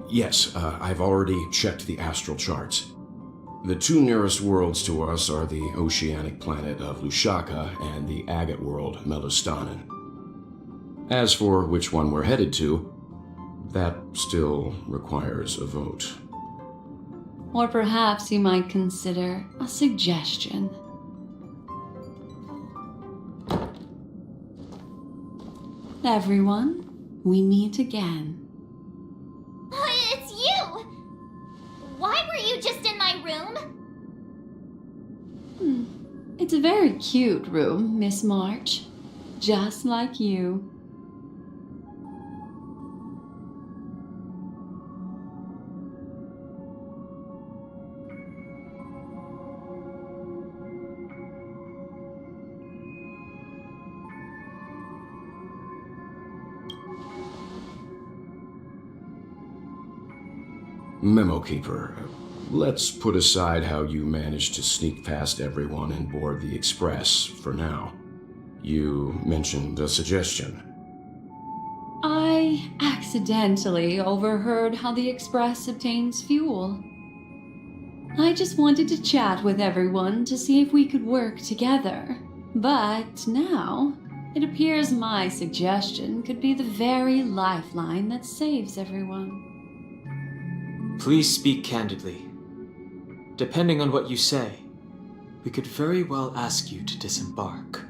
Yes, I've already checked the astral charts. The 2 nearest worlds to us are the oceanic planet of Lushaka and the agate world Melustanen. As for which one we're headed to, that still requires a vote. Or perhaps you might consider a suggestion. Everyone, we meet again. It's you! Why were you just in my room? It's a very cute room, Miss March. Just like you. Memo Keeper, let's put aside how you managed to sneak past everyone and board the Express for now. You mentioned a suggestion. I accidentally overheard how the Express obtains fuel. I just wanted to chat with everyone to see if we could work together. But now, it appears my suggestion could be the very lifeline that saves everyone. Please speak candidly. Depending on what you say, we could very well ask you to disembark.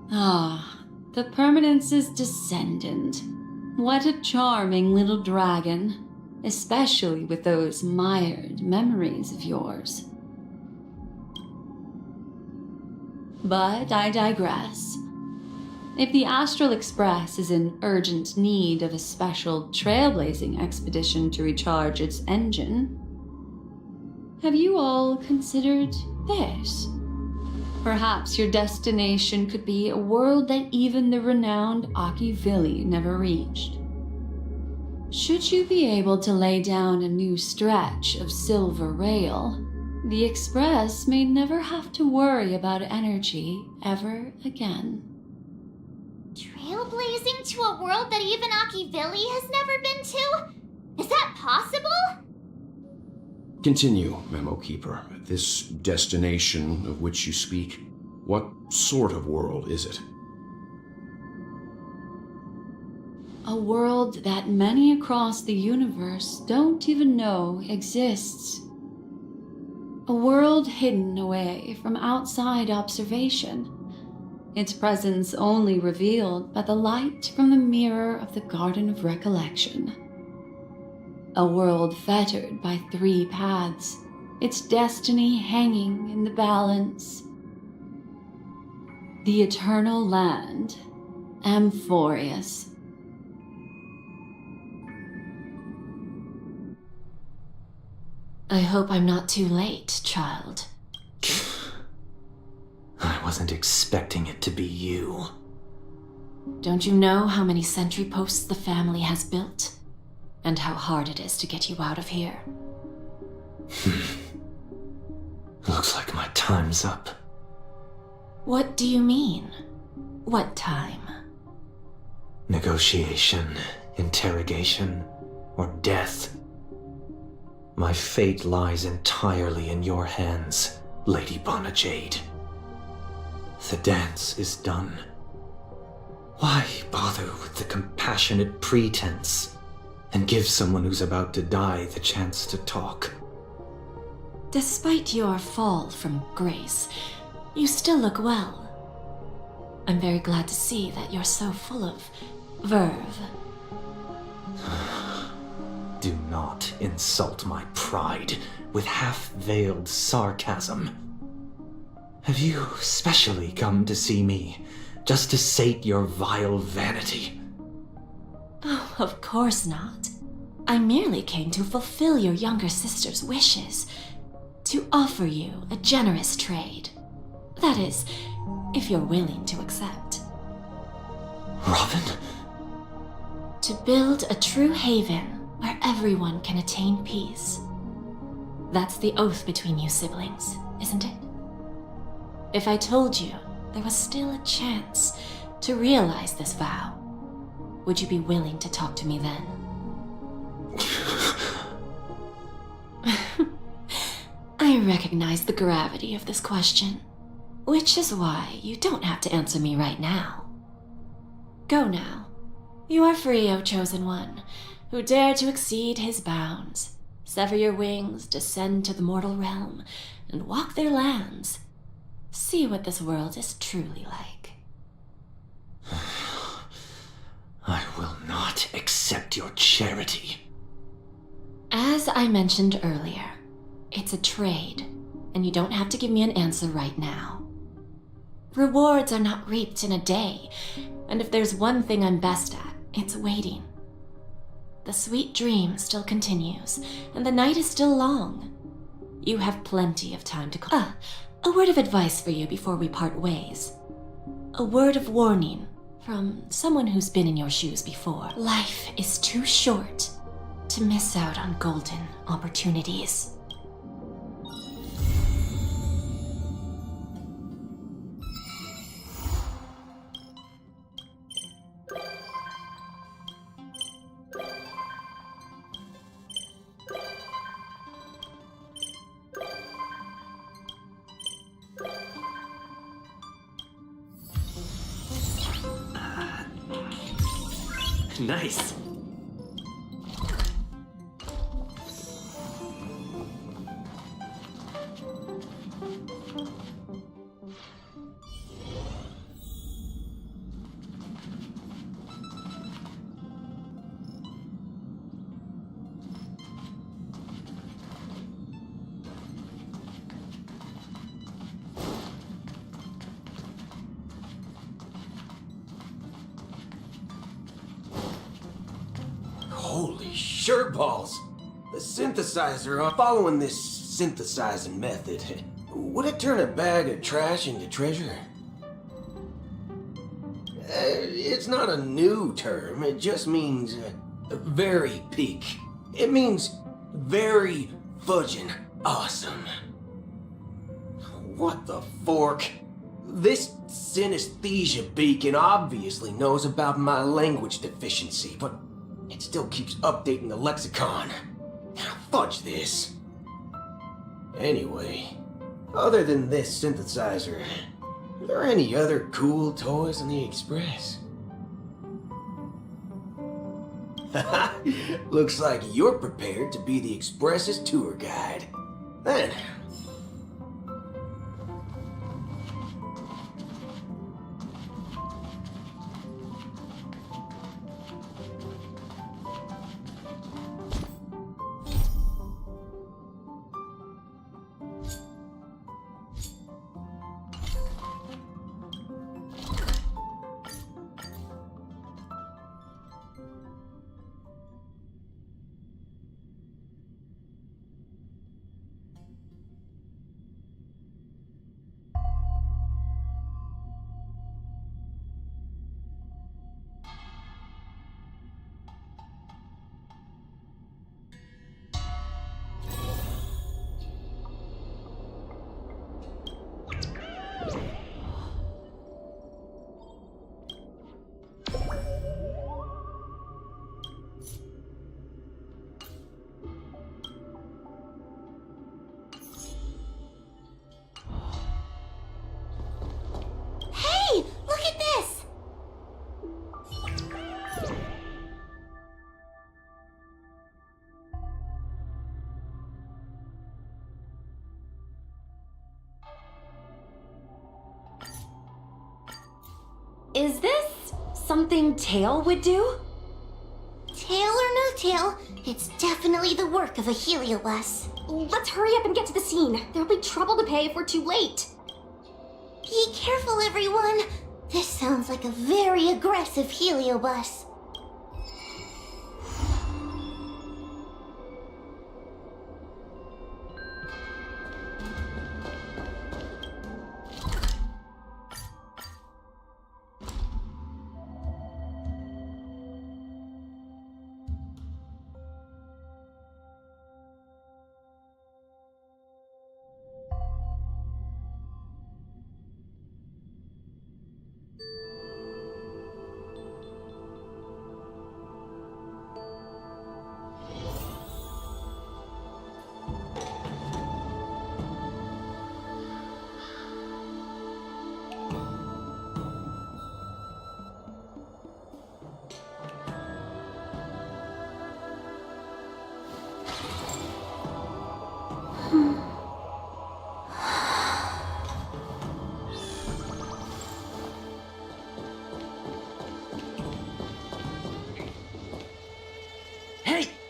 Ah, the Permanence's descendant. What a charming little dragon, especially with those mired memories of yours. But I digress. If the Astral Express is in urgent need of a special trailblazing expedition to recharge its engine, have you all considered this? Perhaps your destination could be a world that even the renowned Akivili never reached. Should you be able to lay down a new stretch of silver rail, the Express may never have to worry about energy ever again. Trailblazing to a world that even Akivili has never been to? Is that possible? Continue, Memo Keeper. This destination of which you speak, what sort of world is it? A world that many across the universe don't even know exists. A world hidden away from outside observation, its presence only revealed by the light from the mirror of the Garden of Recollection. A world fettered by 3 paths, its destiny hanging in the balance. The Eternal Land, Amphorius. I hope I'm not too late, child. I wasn't expecting it to be you. Don't you know how many sentry posts the family has built? And how hard it is to get you out of here? Looks like my time's up. What do you mean? What time? Negotiation, interrogation, or death. My fate lies entirely in your hands, Lady Bana Jade. The dance is done. Why bother with the compassionate pretense and give someone who's about to die the chance to talk? Despite your fall from grace, you still look well. I'm very glad to see that you're so full of verve. Do not insult my pride with half-veiled sarcasm. Have you specially come to see me just to sate your vile vanity? Oh, of course not. I merely came to fulfill your younger sister's wishes, to offer you a generous trade. That is, if you're willing to accept. Robin? To build a true haven where everyone can attain peace. That's the oath between you siblings, isn't it? If I told you there was still a chance to realize this vow, would you be willing to talk to me then? I recognize the gravity of this question, which is why you don't have to answer me right now. Go now. You are free, O Chosen One, who dare to exceed his bounds, sever your wings, descend to the mortal realm, and walk their lands. See what this world is truly like. I will not accept your charity. As I mentioned earlier, it's a trade, and you don't have to give me an answer right now. Rewards are not reaped in a day, and if there's one thing I'm best at, it's waiting. The sweet dream still continues, and the night is still long. You have plenty of time to a word of advice for you before we part ways. A word of warning from someone who's been in your shoes before. Life is too short to miss out on golden opportunities. Nice. Holy shirtballs! The synthesizer, following this synthesizing method, would it turn a bag of trash into treasure? It's not a new term, it just means very peak. It means very fudging awesome. What the fork? This synesthesia beacon obviously knows about my language deficiency, but it still keeps updating the lexicon. Fudge this. Anyway, other than this synthesizer, are there any other cool toys on the Express? Looks like you're prepared to be the Express's tour guide. Then, Hey, look at this! Is this something Tail would do? Tail or no tail, it's definitely the work of a heliobus. Let's hurry up and get to the scene. There'll be trouble to pay if we're too late. Be careful, everyone. This sounds like a very aggressive heliobus.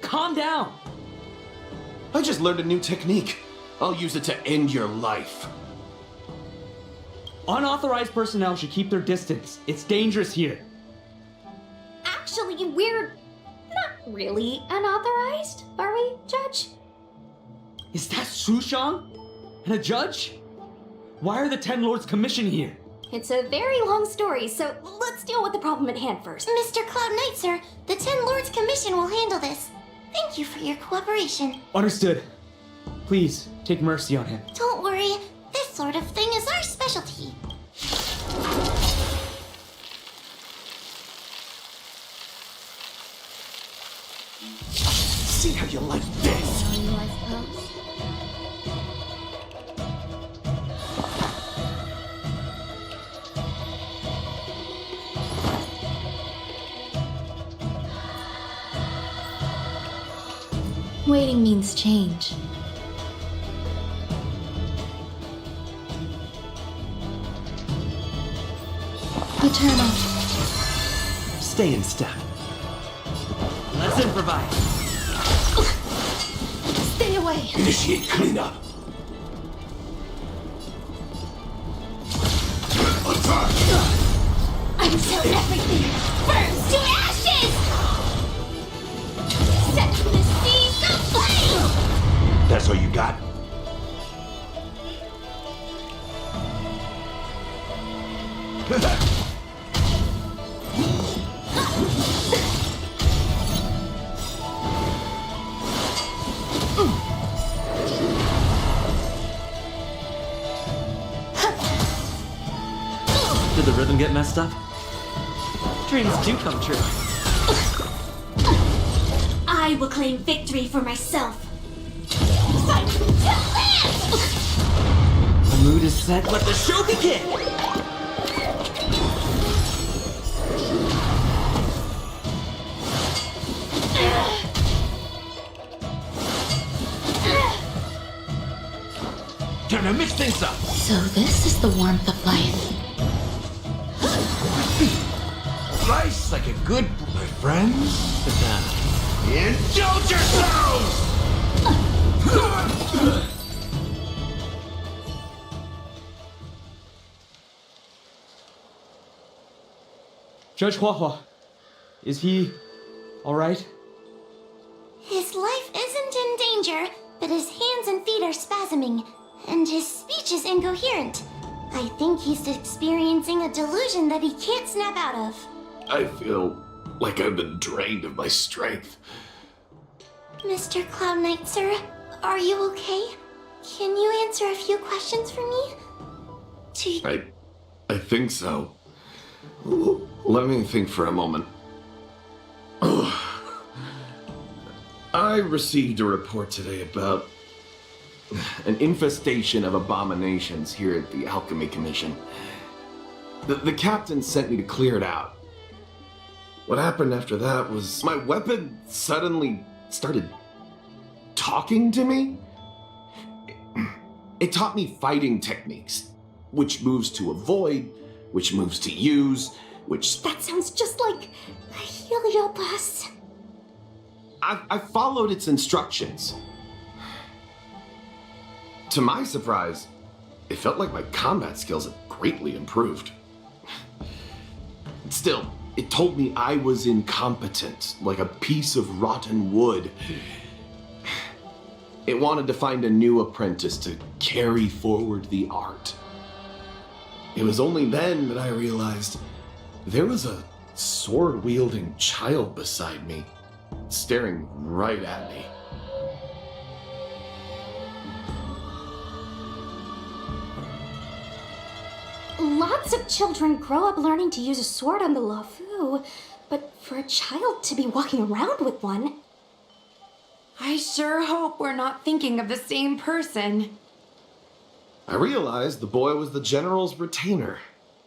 Calm down! I just learned a new technique. I'll use it to end your life. Unauthorized personnel should keep their distance. It's dangerous here. Actually, we're not really unauthorized, are we, Judge? Is that Sushang? And a judge? Why are the Ten Lords commissioned here? It's a very long story, so let's deal with the problem at hand first. Mr. Cloud Knight, sir, the Ten Lords Commission will handle this. Thank you for your cooperation. Understood. Please, take mercy on him. Don't worry, this sort of thing is our specialty. See how you like this? Waiting means change. Eternal. Stay in step. Let's improvise. Stay away. Initiate cleanup. Attack! Until everything burns to ashes! Set the seas aflame! That's all you got? Did the rhythm get messed up? Dreams do come true. I will claim victory for myself. Fight till last! The mood is set. Let the show begin! think so. So this is the warmth of life. Life's like a good my friends. Indulge yourselves! Judge Huahua, is he all right? His life isn't in danger, but his hands and feet are spasming, and his speech is incoherent. I think he's experiencing a delusion that he can't snap out of. I feel like I've been drained of my strength. Mr. Cloud Knight, sir, are you okay? Can you answer a few questions for me? I think so. Let me think for a moment. I received a report today about an infestation of abominations here at the Alchemy Commission. The captain sent me to clear it out. What happened after that was my weapon suddenly started talking to me. It taught me fighting techniques, which moves to avoid, which moves to use, which... That sounds just like a helioblast. I followed its instructions. To my surprise, it felt like my combat skills had greatly improved. Still, it told me I was incompetent, like a piece of rotten wood. It wanted to find a new apprentice to carry forward the art. It was only then that I realized there was a sword-wielding child beside me, staring right at me. Lots of children grow up learning to use a sword on the Luofu, but for a child to be walking around with one... I sure hope we're not thinking of the same person. I realized the boy was the general's retainer,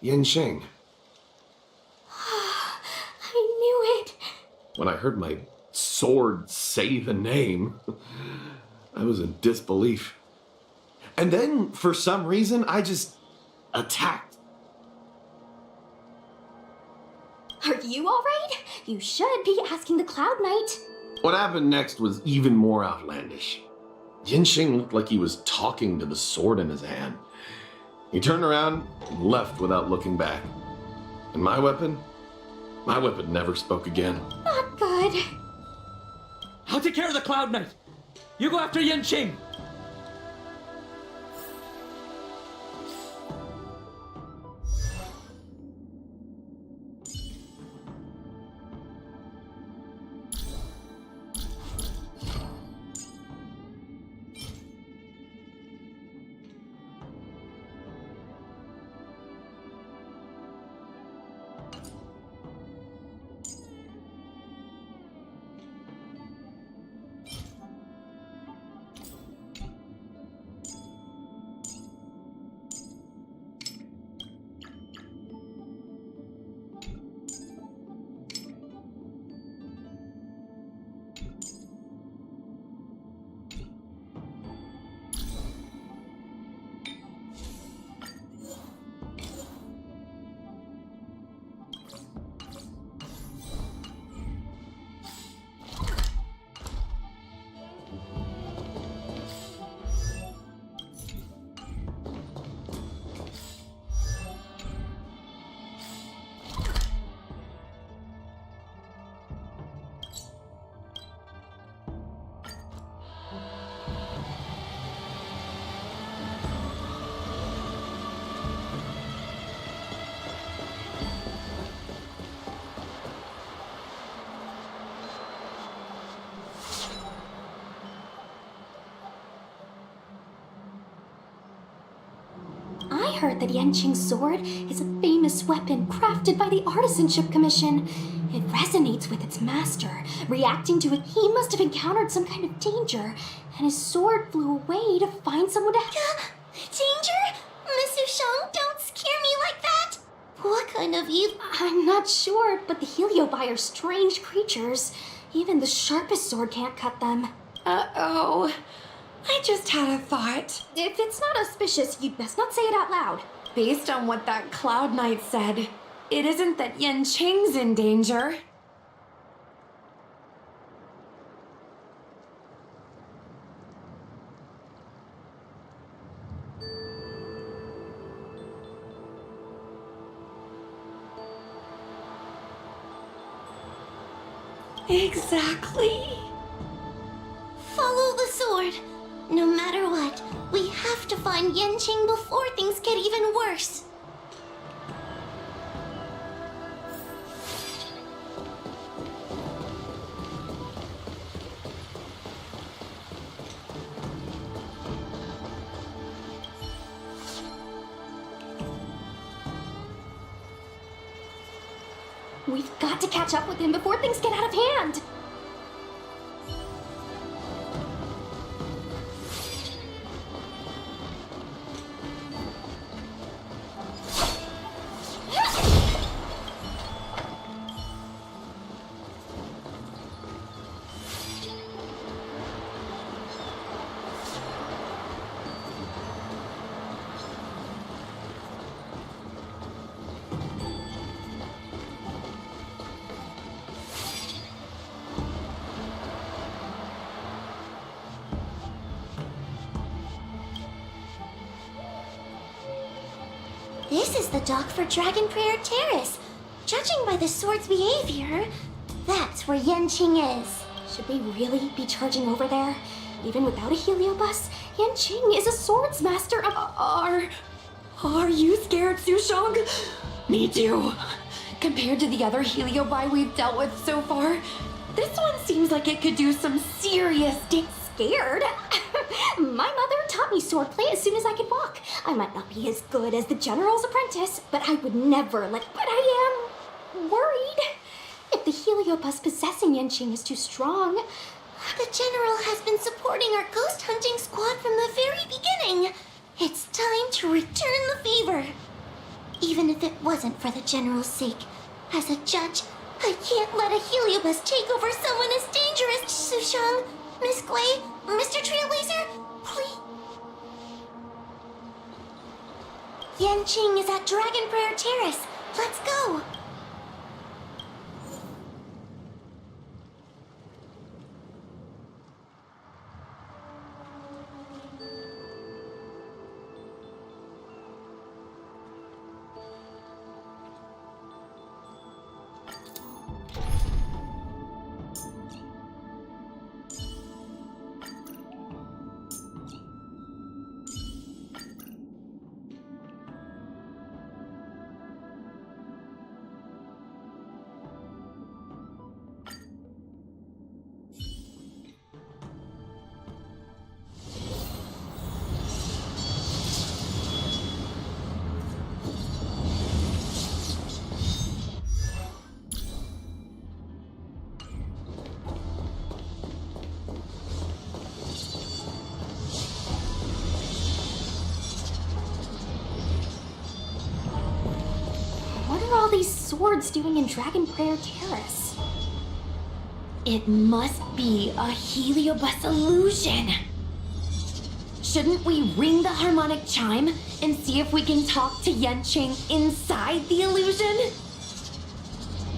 Yin Sheng. I knew it. When I heard my sword say the name, I was in disbelief. And then, for some reason, I just attacked. Are you alright? You should be asking the Cloud Knight. What happened next was even more outlandish. Yin Sheng looked like he was talking to the sword in his hand. He turned around and left without looking back. And my weapon never spoke again. Not good. I'll take care of the Cloud Knight. You go after Yin Sheng. I heard that Yanqing's sword is a famous weapon crafted by the Artisanship Commission. It resonates with its master. Reacting to it, he must have encountered some kind of danger, and his sword flew away to find someone to... Danger? Miss Ushang, don't scare me like that! What kind of evil? I'm not sure, but the Heliobi are strange creatures. Even the sharpest sword can't cut them. Uh-oh. I just had a thought. If it's not auspicious, you'd best not say it out loud. Based on what that Cloud Knight said, it isn't that Yanqing's in danger. Exactly. Follow the sword. No matter what, we have to find Yanqing before things get even worse. We've got to catch up with him before things get out of hand. This is the dock for Dragon Prayer Terrace. Judging by the sword's behavior, that's where Yanqing is. Should we really be charging over there? Even without a heliobus, Yanqing is a swords master of... Are you scared, Sushong? Me too. Compared to the other heliobi we've dealt with so far, this one seems like it could do some serious Scared? My mother taught me swordplay as soon as I could walk. I might not be as good as the General's apprentice, but I would never let... But I am... worried. If the heliobus possessing Yanqing is too strong... The General has been supporting our ghost hunting squad from the very beginning. It's time to return the favor. Even if it wasn't for the General's sake, as a judge, I can't let a heliobus take over someone as dangerous. Sushong, Miss Glay, Mr. Trailblazer, please. Yanqing is at Dragon Prayer Terrace. Let's go. Swords doing in Dragon Prayer Terrace? It must be a heliobus illusion. Shouldn't we ring the harmonic chime and see if we can talk to Yanqing inside the illusion?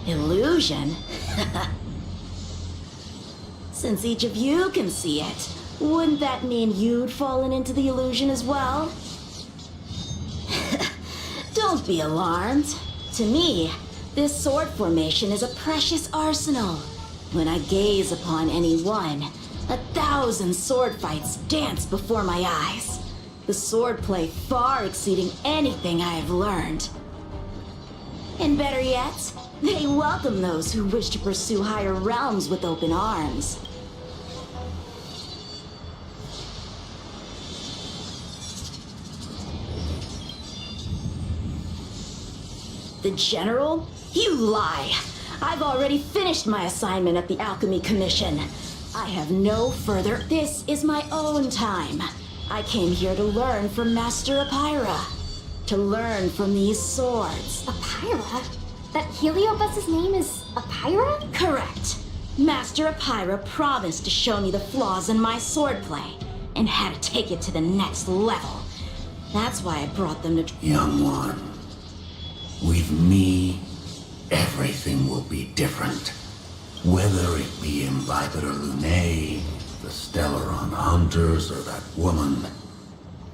Illusion? Since each of you can see it, wouldn't that mean you'd fallen into the illusion as well? Don't be alarmed. To me, this sword formation is a precious arsenal. When I gaze upon any one, 1,000 sword fights dance before my eyes. The swordplay far exceeding anything I have learned. And better yet, they welcome those who wish to pursue higher realms with open arms. The General? You lie! I've already finished my assignment at the Alchemy Commission. I have no further... This is my own time. I came here to learn from Master Apira. To learn from these swords. Apira? That heliobus's name is Apira? Correct. Master Apira promised to show me the flaws in my swordplay. and how to take it to the next level. That's why I brought them to... Young one, with me, everything will be different. Whether it be Imbibitor Lunae, the Stellaron Hunters, or that woman,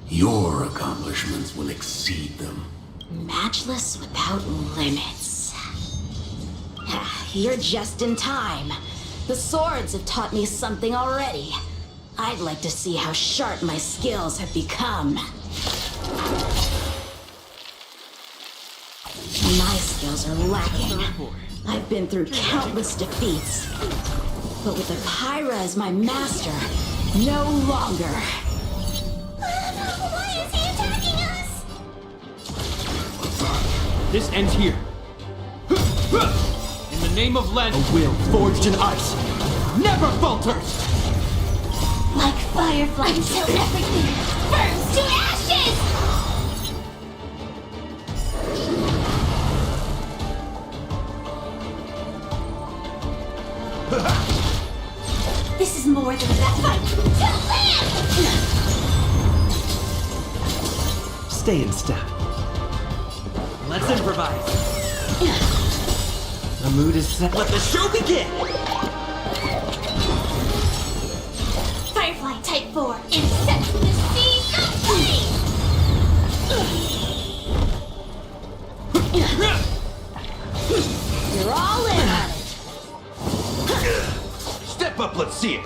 your accomplishments will exceed them. Matchless without limits. You're just in time. The swords have taught me something already. I'd like to see how sharp my skills have become. My skills are lacking. I've been through countless defeats. But with the Pyra as my master, no longer. Why is he attacking us? This ends here. In the name of Len, a will forged in ice never falters! Like firefly until everything burns to ashes! This is more than that fight to live! Stay in step. Let's improvise. The mood is set. Let the show begin! Firefly Type 4 is set to the seas of flame! You're all in on it. Step up, let's see it.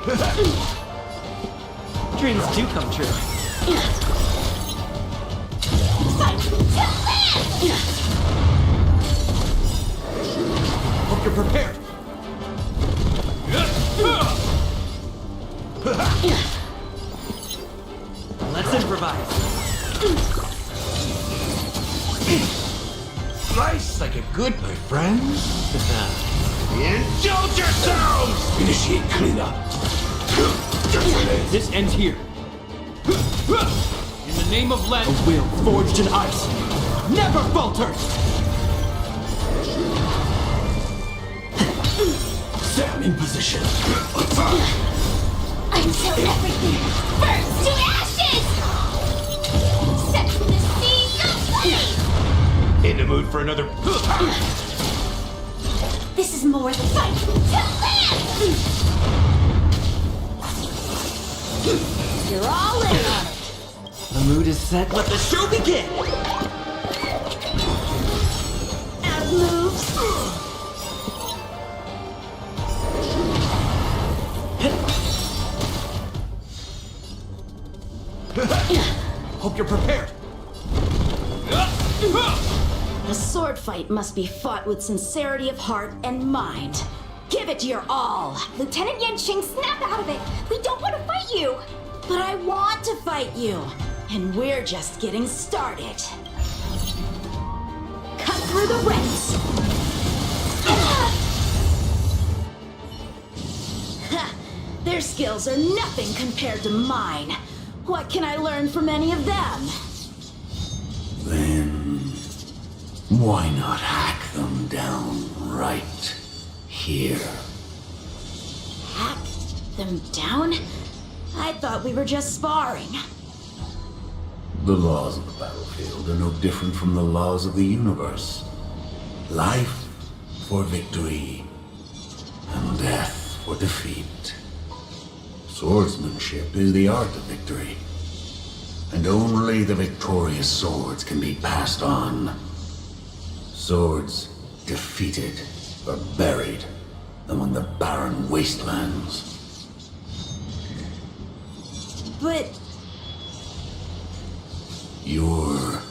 Dreams do come true. Fight to live! Hope you're prepared. Let's improvise. Slice like a good, my friends. Indulge yourselves! Initiate cleanup. This ends here. In the name of Len, a will forged in ice never falters! Sam in position. Until everything burns to ashes! Set to the seas of flame! In the mood for another. This is more than fight to live! You're all in on it. The mood is set. Let the show begin! Out of moves. Hope you're prepared. A sword fight must be fought with sincerity of heart and mind. Give it your all. Lieutenant Yanqing, snap out of it! We don't want to fight you! But I want to fight you, and we're just getting started. Cut through the ranks. Their skills are nothing compared to mine. What can I learn from any of them? Then, why not hack them down right here? Hack them down? I thought we were just sparring. The laws of the battlefield are no different from the laws of the universe. Life for victory, and death for defeat. Swordsmanship is the art of victory, and only the victorious swords can be passed on. Swords defeated are buried among the barren wastelands. But... You're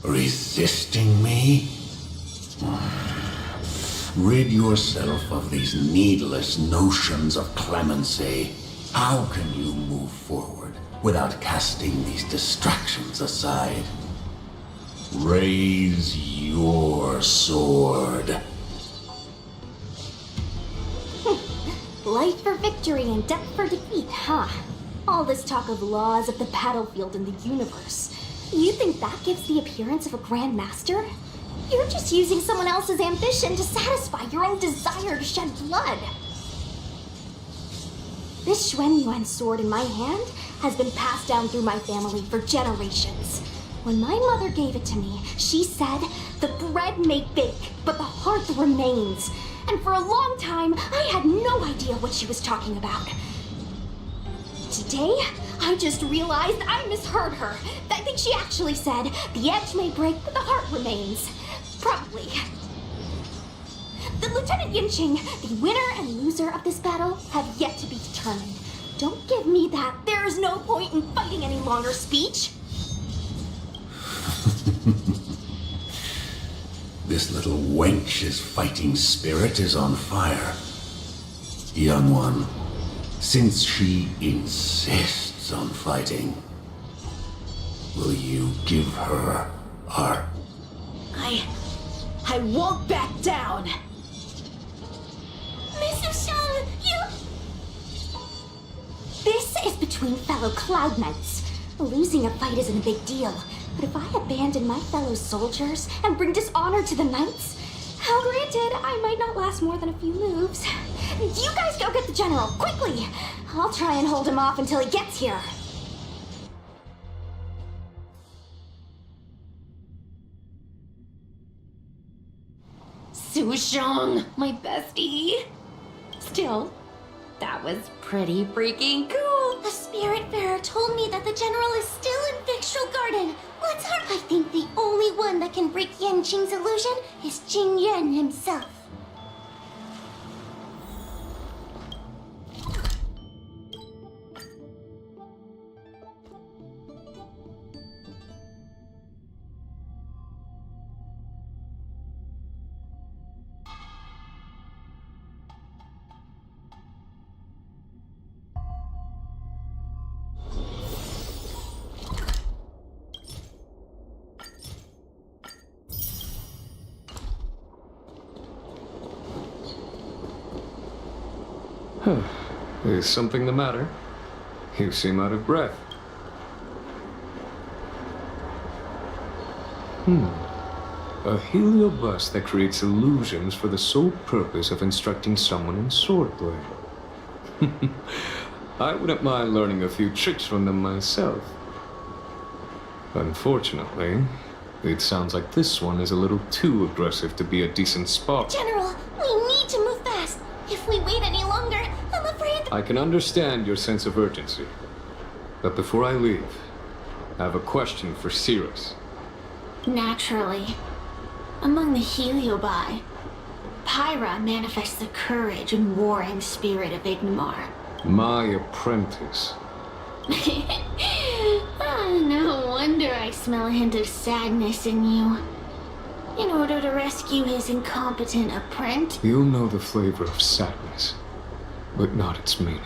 resisting me? Rid yourself of these needless notions of clemency. How can you move forward without casting these distractions aside? Raise your sword. Life for victory and death for defeat, huh? All this talk of laws of the battlefield and the universe. You think that gives the appearance of a Grand Master? You're just using someone else's ambition to satisfy your own desire to shed blood. This Xuan Yuan sword in my hand has been passed down through my family for generations. When my mother gave it to me, she said, the bread may bake, but the heart remains. And for a long time, I had no idea what she was talking about. Today, I just realized I misheard her. I think she actually said, the edge may break, but the heart remains. Probably. The Lieutenant Yinqing, the winner and loser of this battle, have yet to be determined. Don't give me that there is no point in fighting any longer speech. This little wench's fighting spirit is on fire. Young one, since she insists on fighting, will you give her our... I won't back down! Mrs. Shang, you... This is between fellow Cloud Knights. Losing a fight isn't a big deal, but if I abandon my fellow soldiers and bring dishonor to the Knights, how granted, I might not last more than a few moves. You guys go get the General, quickly! I'll try and hold him off until he gets here. Su Shang, my bestie. Still, that was pretty freaking cool. The Spiritfarer told me that the General is still in Victual Garden. Let's hurry. I think the only one that can break Yanqing's illusion is Jing Yuan himself. Is something the matter? You seem out of breath. A heliobus that creates illusions for the sole purpose of instructing someone in swordplay. I wouldn't mind learning a few tricks from them myself. Unfortunately, it sounds like this one is a little too aggressive to be a decent spot. General, we need to move fast. If we wait any longer, I'm afraid... I can understand your sense of urgency. But before I leave, I have a question for Cirrus. Naturally. Among the Heliobi, Pyra manifests the courage and warring spirit of Ignomar. My apprentice. No wonder I smell a hint of sadness in you. In order to rescue his incompetent apprentice. You'll know the flavor of sadness, but not its meaning.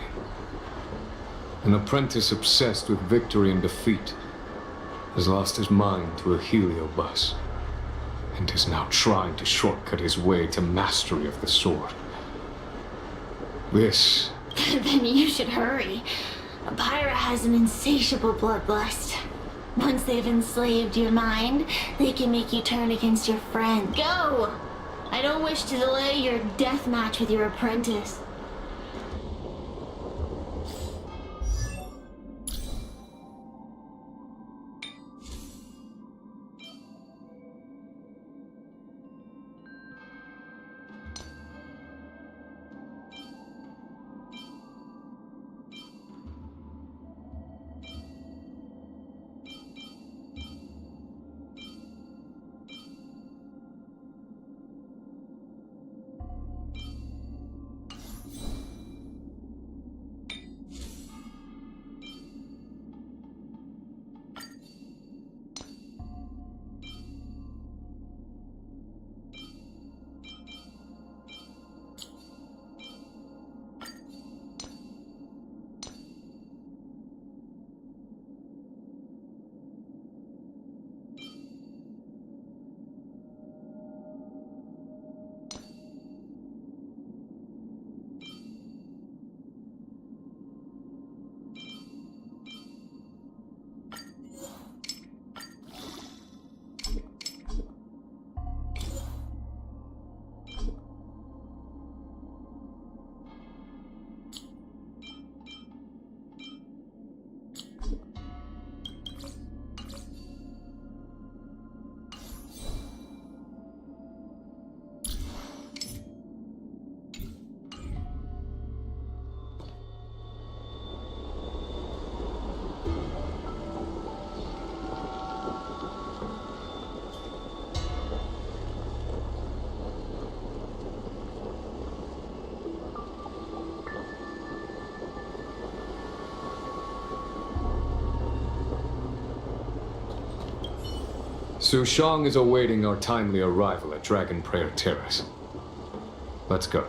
An apprentice obsessed with victory and defeat has lost his mind to a heliobus, and is now trying to shortcut his way to mastery of the sword. This... Then you should hurry. Pyra has an insatiable bloodlust. Once they've enslaved your mind, they can make you turn against your friend. Go! I don't wish to delay your death match with your apprentice. Su Shang is awaiting our timely arrival at Dragon Prayer Terrace. Let's go.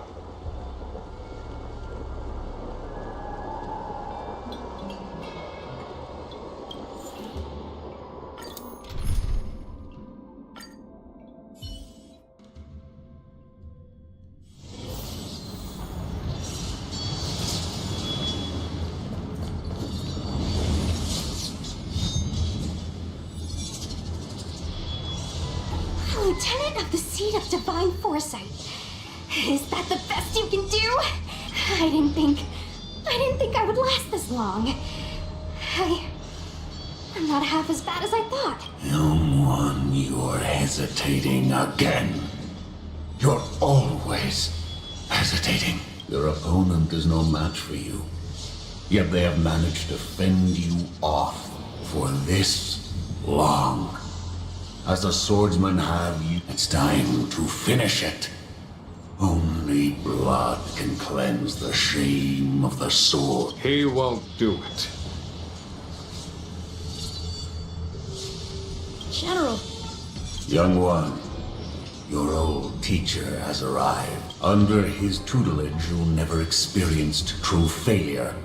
Lieutenant of the Seat of Divine Foresight. Is that the best you can do? I didn't think I would last this long. I'm not half as bad as I thought. Young one, you're hesitating again. You're always hesitating. Your opponent is no match for you. Yet they have managed to fend you off for this long. As the swordsmen have you, it's time to finish it. Only blood can cleanse the shame of the sword. He won't do it. General. Young one, your old teacher has arrived. Under his tutelage, you never experienced true failure.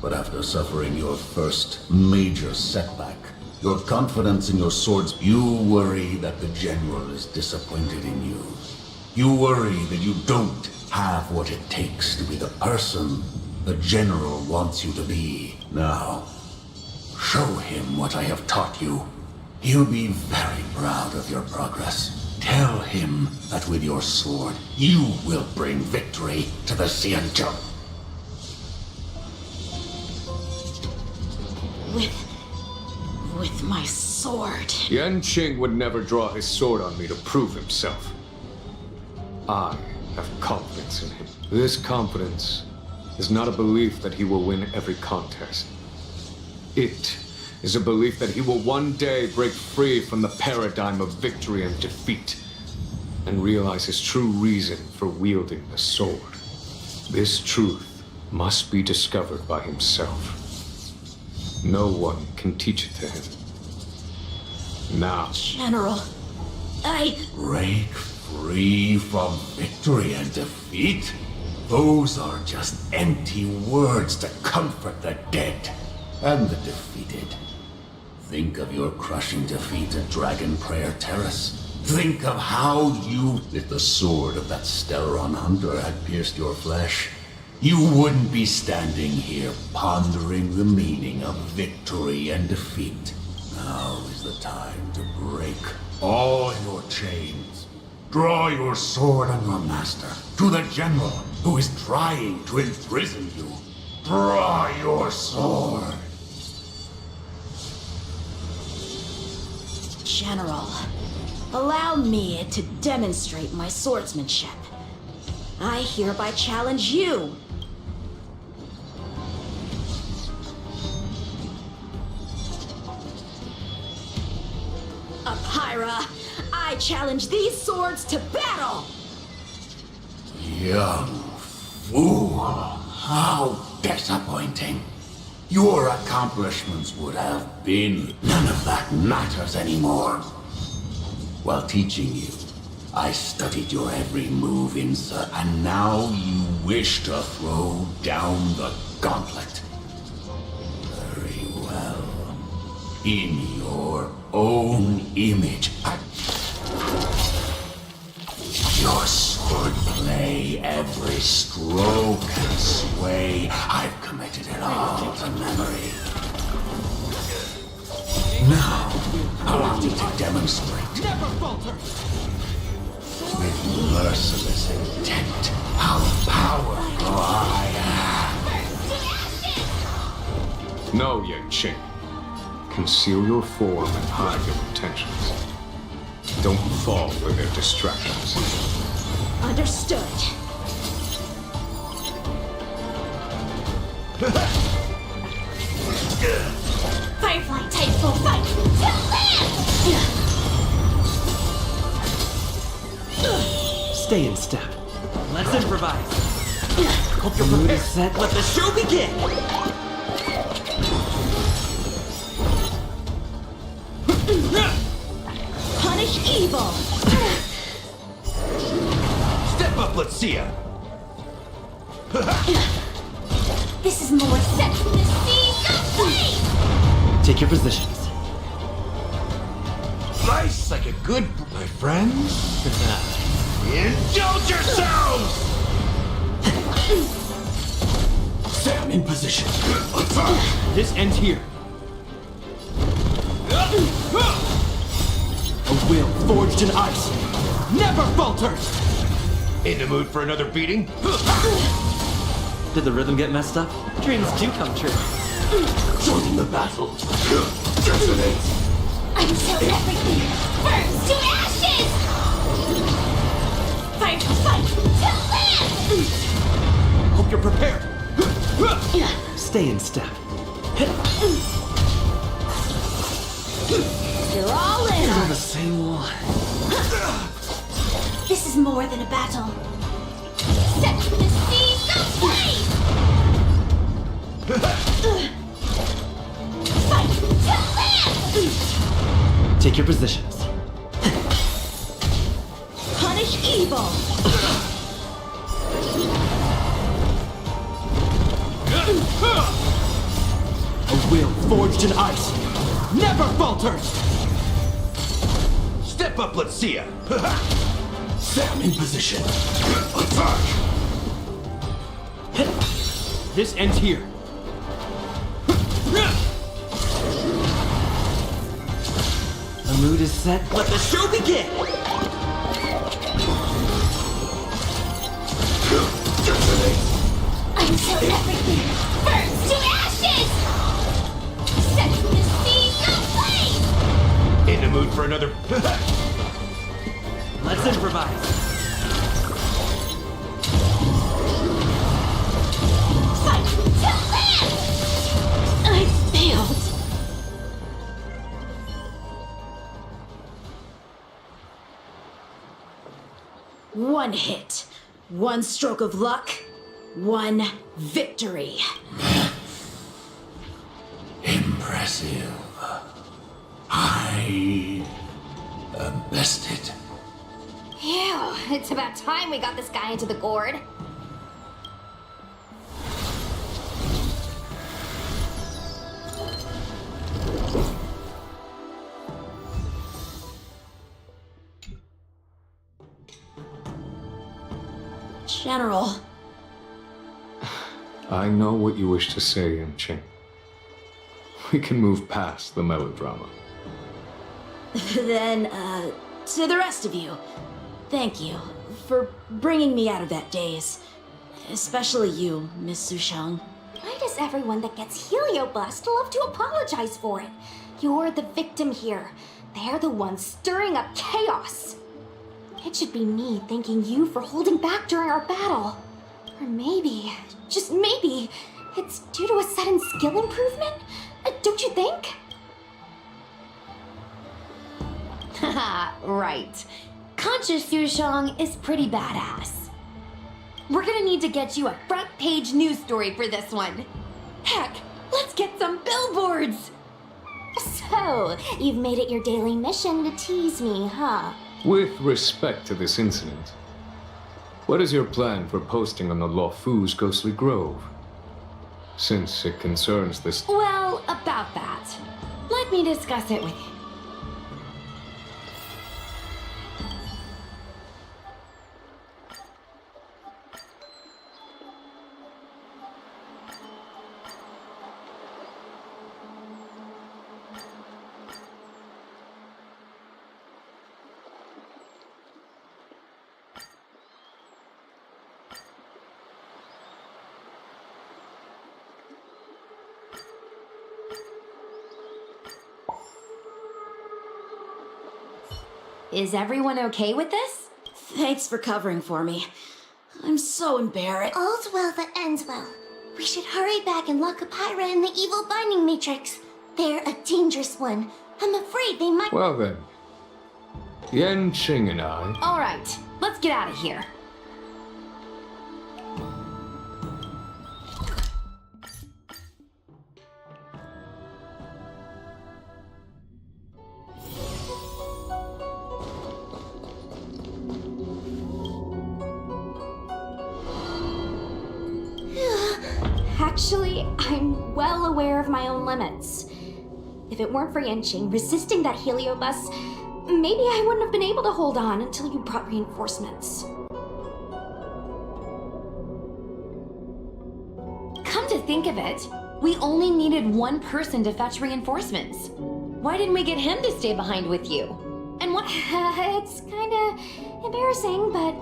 But after suffering your first major setback, your confidence in your swords, you worry that the general is disappointed in you. You worry that you don't have what it takes to be the person the general wants you to be. Now, show him what I have taught you. He'll be very proud of your progress. Tell him that with your sword, you will bring victory to the Xianzhou. With my sword. Yanqing would never draw his sword on me to prove himself. I have confidence in him. This confidence is not a belief that he will win every contest. It is a belief that he will one day break free from the paradigm of victory and defeat and realize his true reason for wielding the sword. This truth must be discovered by himself. No one can teach it to him. Now. General, Break free from victory and defeat? Those are just empty words to comfort the dead and the defeated. Think of your crushing defeat at Dragon Prayer Terrace. Think of how you, if the sword of that Stellaron hunter had pierced your flesh, you wouldn't be standing here pondering the meaning of victory and defeat. Now is the time to break all your chains. Draw your sword on your master, to the general who is trying to imprison you. Draw your sword. General, allow me to demonstrate my swordsmanship. I hereby challenge you. Apira, I challenge these swords to battle! Young fool, how disappointing. Your accomplishments would have been. None of that matters anymore. While teaching you, I studied your every move inside, and now you wish to throw down the gauntlet. Very well. In your own image. Your swordplay, every stroke and sway, I've committed it all to memory. Now, allow me to demonstrate. Never falter! With merciless intent, how powerful I am. No, Yanqing. Conceal your form and hide your intentions. Don't fall for their distractions. Understood. Firefly type will fight to live! Stay in step. Let's improvise. Hope your mood is set. Let the show begin! Punish evil! Step up, let's see ya! This is more set from the seas of flame! Take your positions. Nice, like a good... My friends? Indulge yourselves! Sam in position. Attack! This ends here. A will forged in ice never falters! In the mood for another beating? Did the rhythm get messed up? Dreams do come true. Join the battle. Detonate. Until everything burns to ashes! Fight, fight, till land! Hope you're prepared. Stay in step. You're all in! You're the same one. This is more than a battle. Set from the seas of flame! Fight till land! Take your positions. Punish evil! A will forged in ice never falters! Step up, let's see ya! Sam in position. Attack! This ends here. The mood is set. Let the show begin! Until everything burns to ashes! Set from the seas of flame! In the mood for another... Let's improvise. Fight till land! I failed. One hit, one stroke of luck, one victory. Impressive. I am bested. Ew, it's about time we got this guy into the gourd. General. I know what you wish to say, Yanqing. We can move past the melodrama. Then, to the rest of you, thank you for bringing me out of that daze. Especially you, Miss Sushang. Why does everyone that gets heliobust love to apologize for it? You're the victim here. They're the ones stirring up chaos. It should be me thanking you for holding back during our battle. Or maybe, just maybe, it's due to a sudden skill improvement? Don't you think? Haha, right. Conscious Sushang is pretty badass. We're gonna need to get you a front page news story for this one. Heck, let's get some billboards! So, you've made it your daily mission to tease me, huh? With respect to this incident, what is your plan for posting on the Luofu's Ghostly Grove? Since it concerns this... Well, about that. Let me discuss it with you. Is everyone okay with this? Thanks for covering for me. I'm so embarrassed. All's well that ends well. We should hurry back and lock Apira in the evil binding matrix. They're a dangerous one. I'm afraid they might... Well then, Yanqing and I... All right, let's get out of here. Actually, I'm well aware of my own limits. If it weren't for Yanqing resisting that heliobus, maybe I wouldn't have been able to hold on until you brought reinforcements. Come to think of it, we only needed one person to fetch reinforcements. Why didn't we get him to stay behind with you? And what? It's kinda embarrassing, but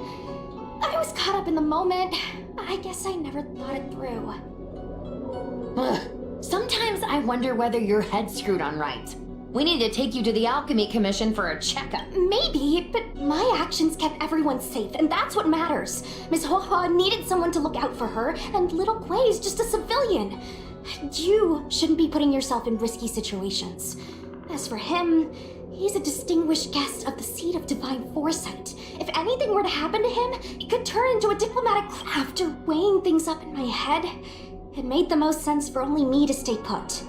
I was caught up in the moment. I guess I never thought it through. Sometimes I wonder whether your head's screwed on right. We need to take you to the Alchemy Commission for a checkup. Maybe, but my actions kept everyone safe, and that's what matters. Miss Hoa needed someone to look out for her, and little Kuei's just a civilian. You shouldn't be putting yourself in risky situations. As for him, he's a distinguished guest of the Seat of Divine Foresight. If anything were to happen to him, it could turn into a diplomatic. After weighing things up in my head, it made the most sense for only me to stay put.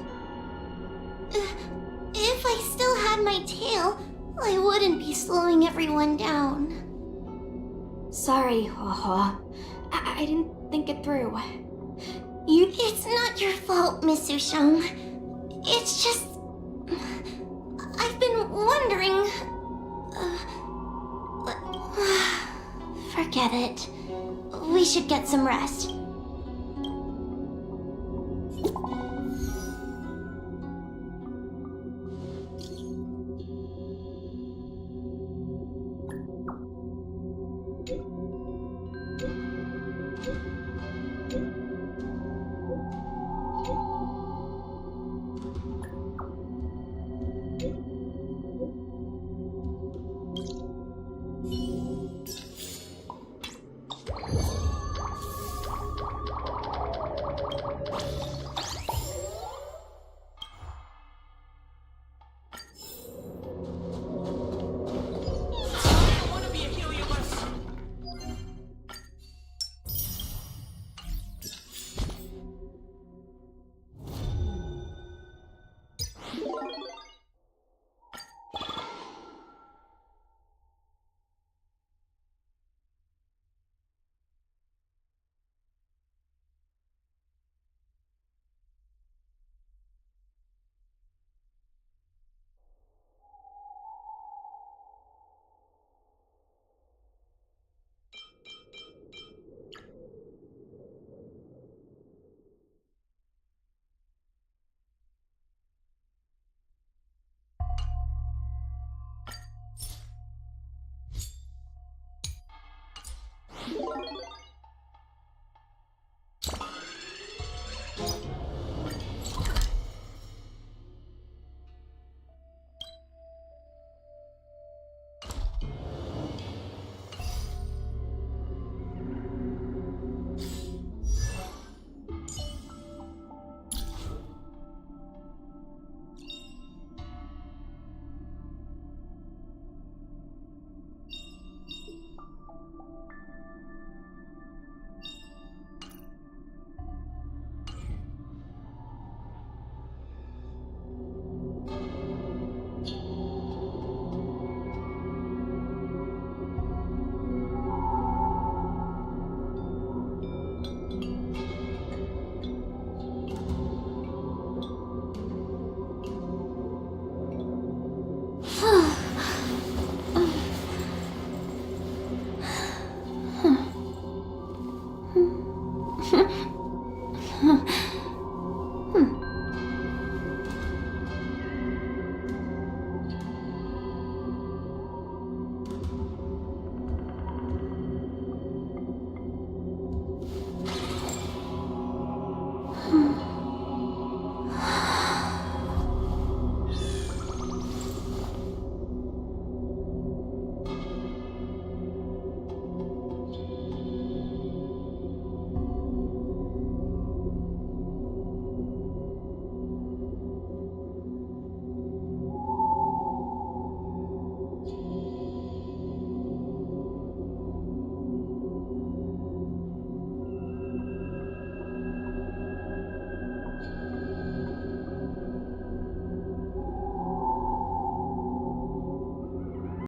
If I still had my tail, I wouldn't be slowing everyone down. Sorry, Hoa. I didn't think it through. It's not your fault, Miss Susheng. It's just... I've been wondering... Forget it. We should get some rest.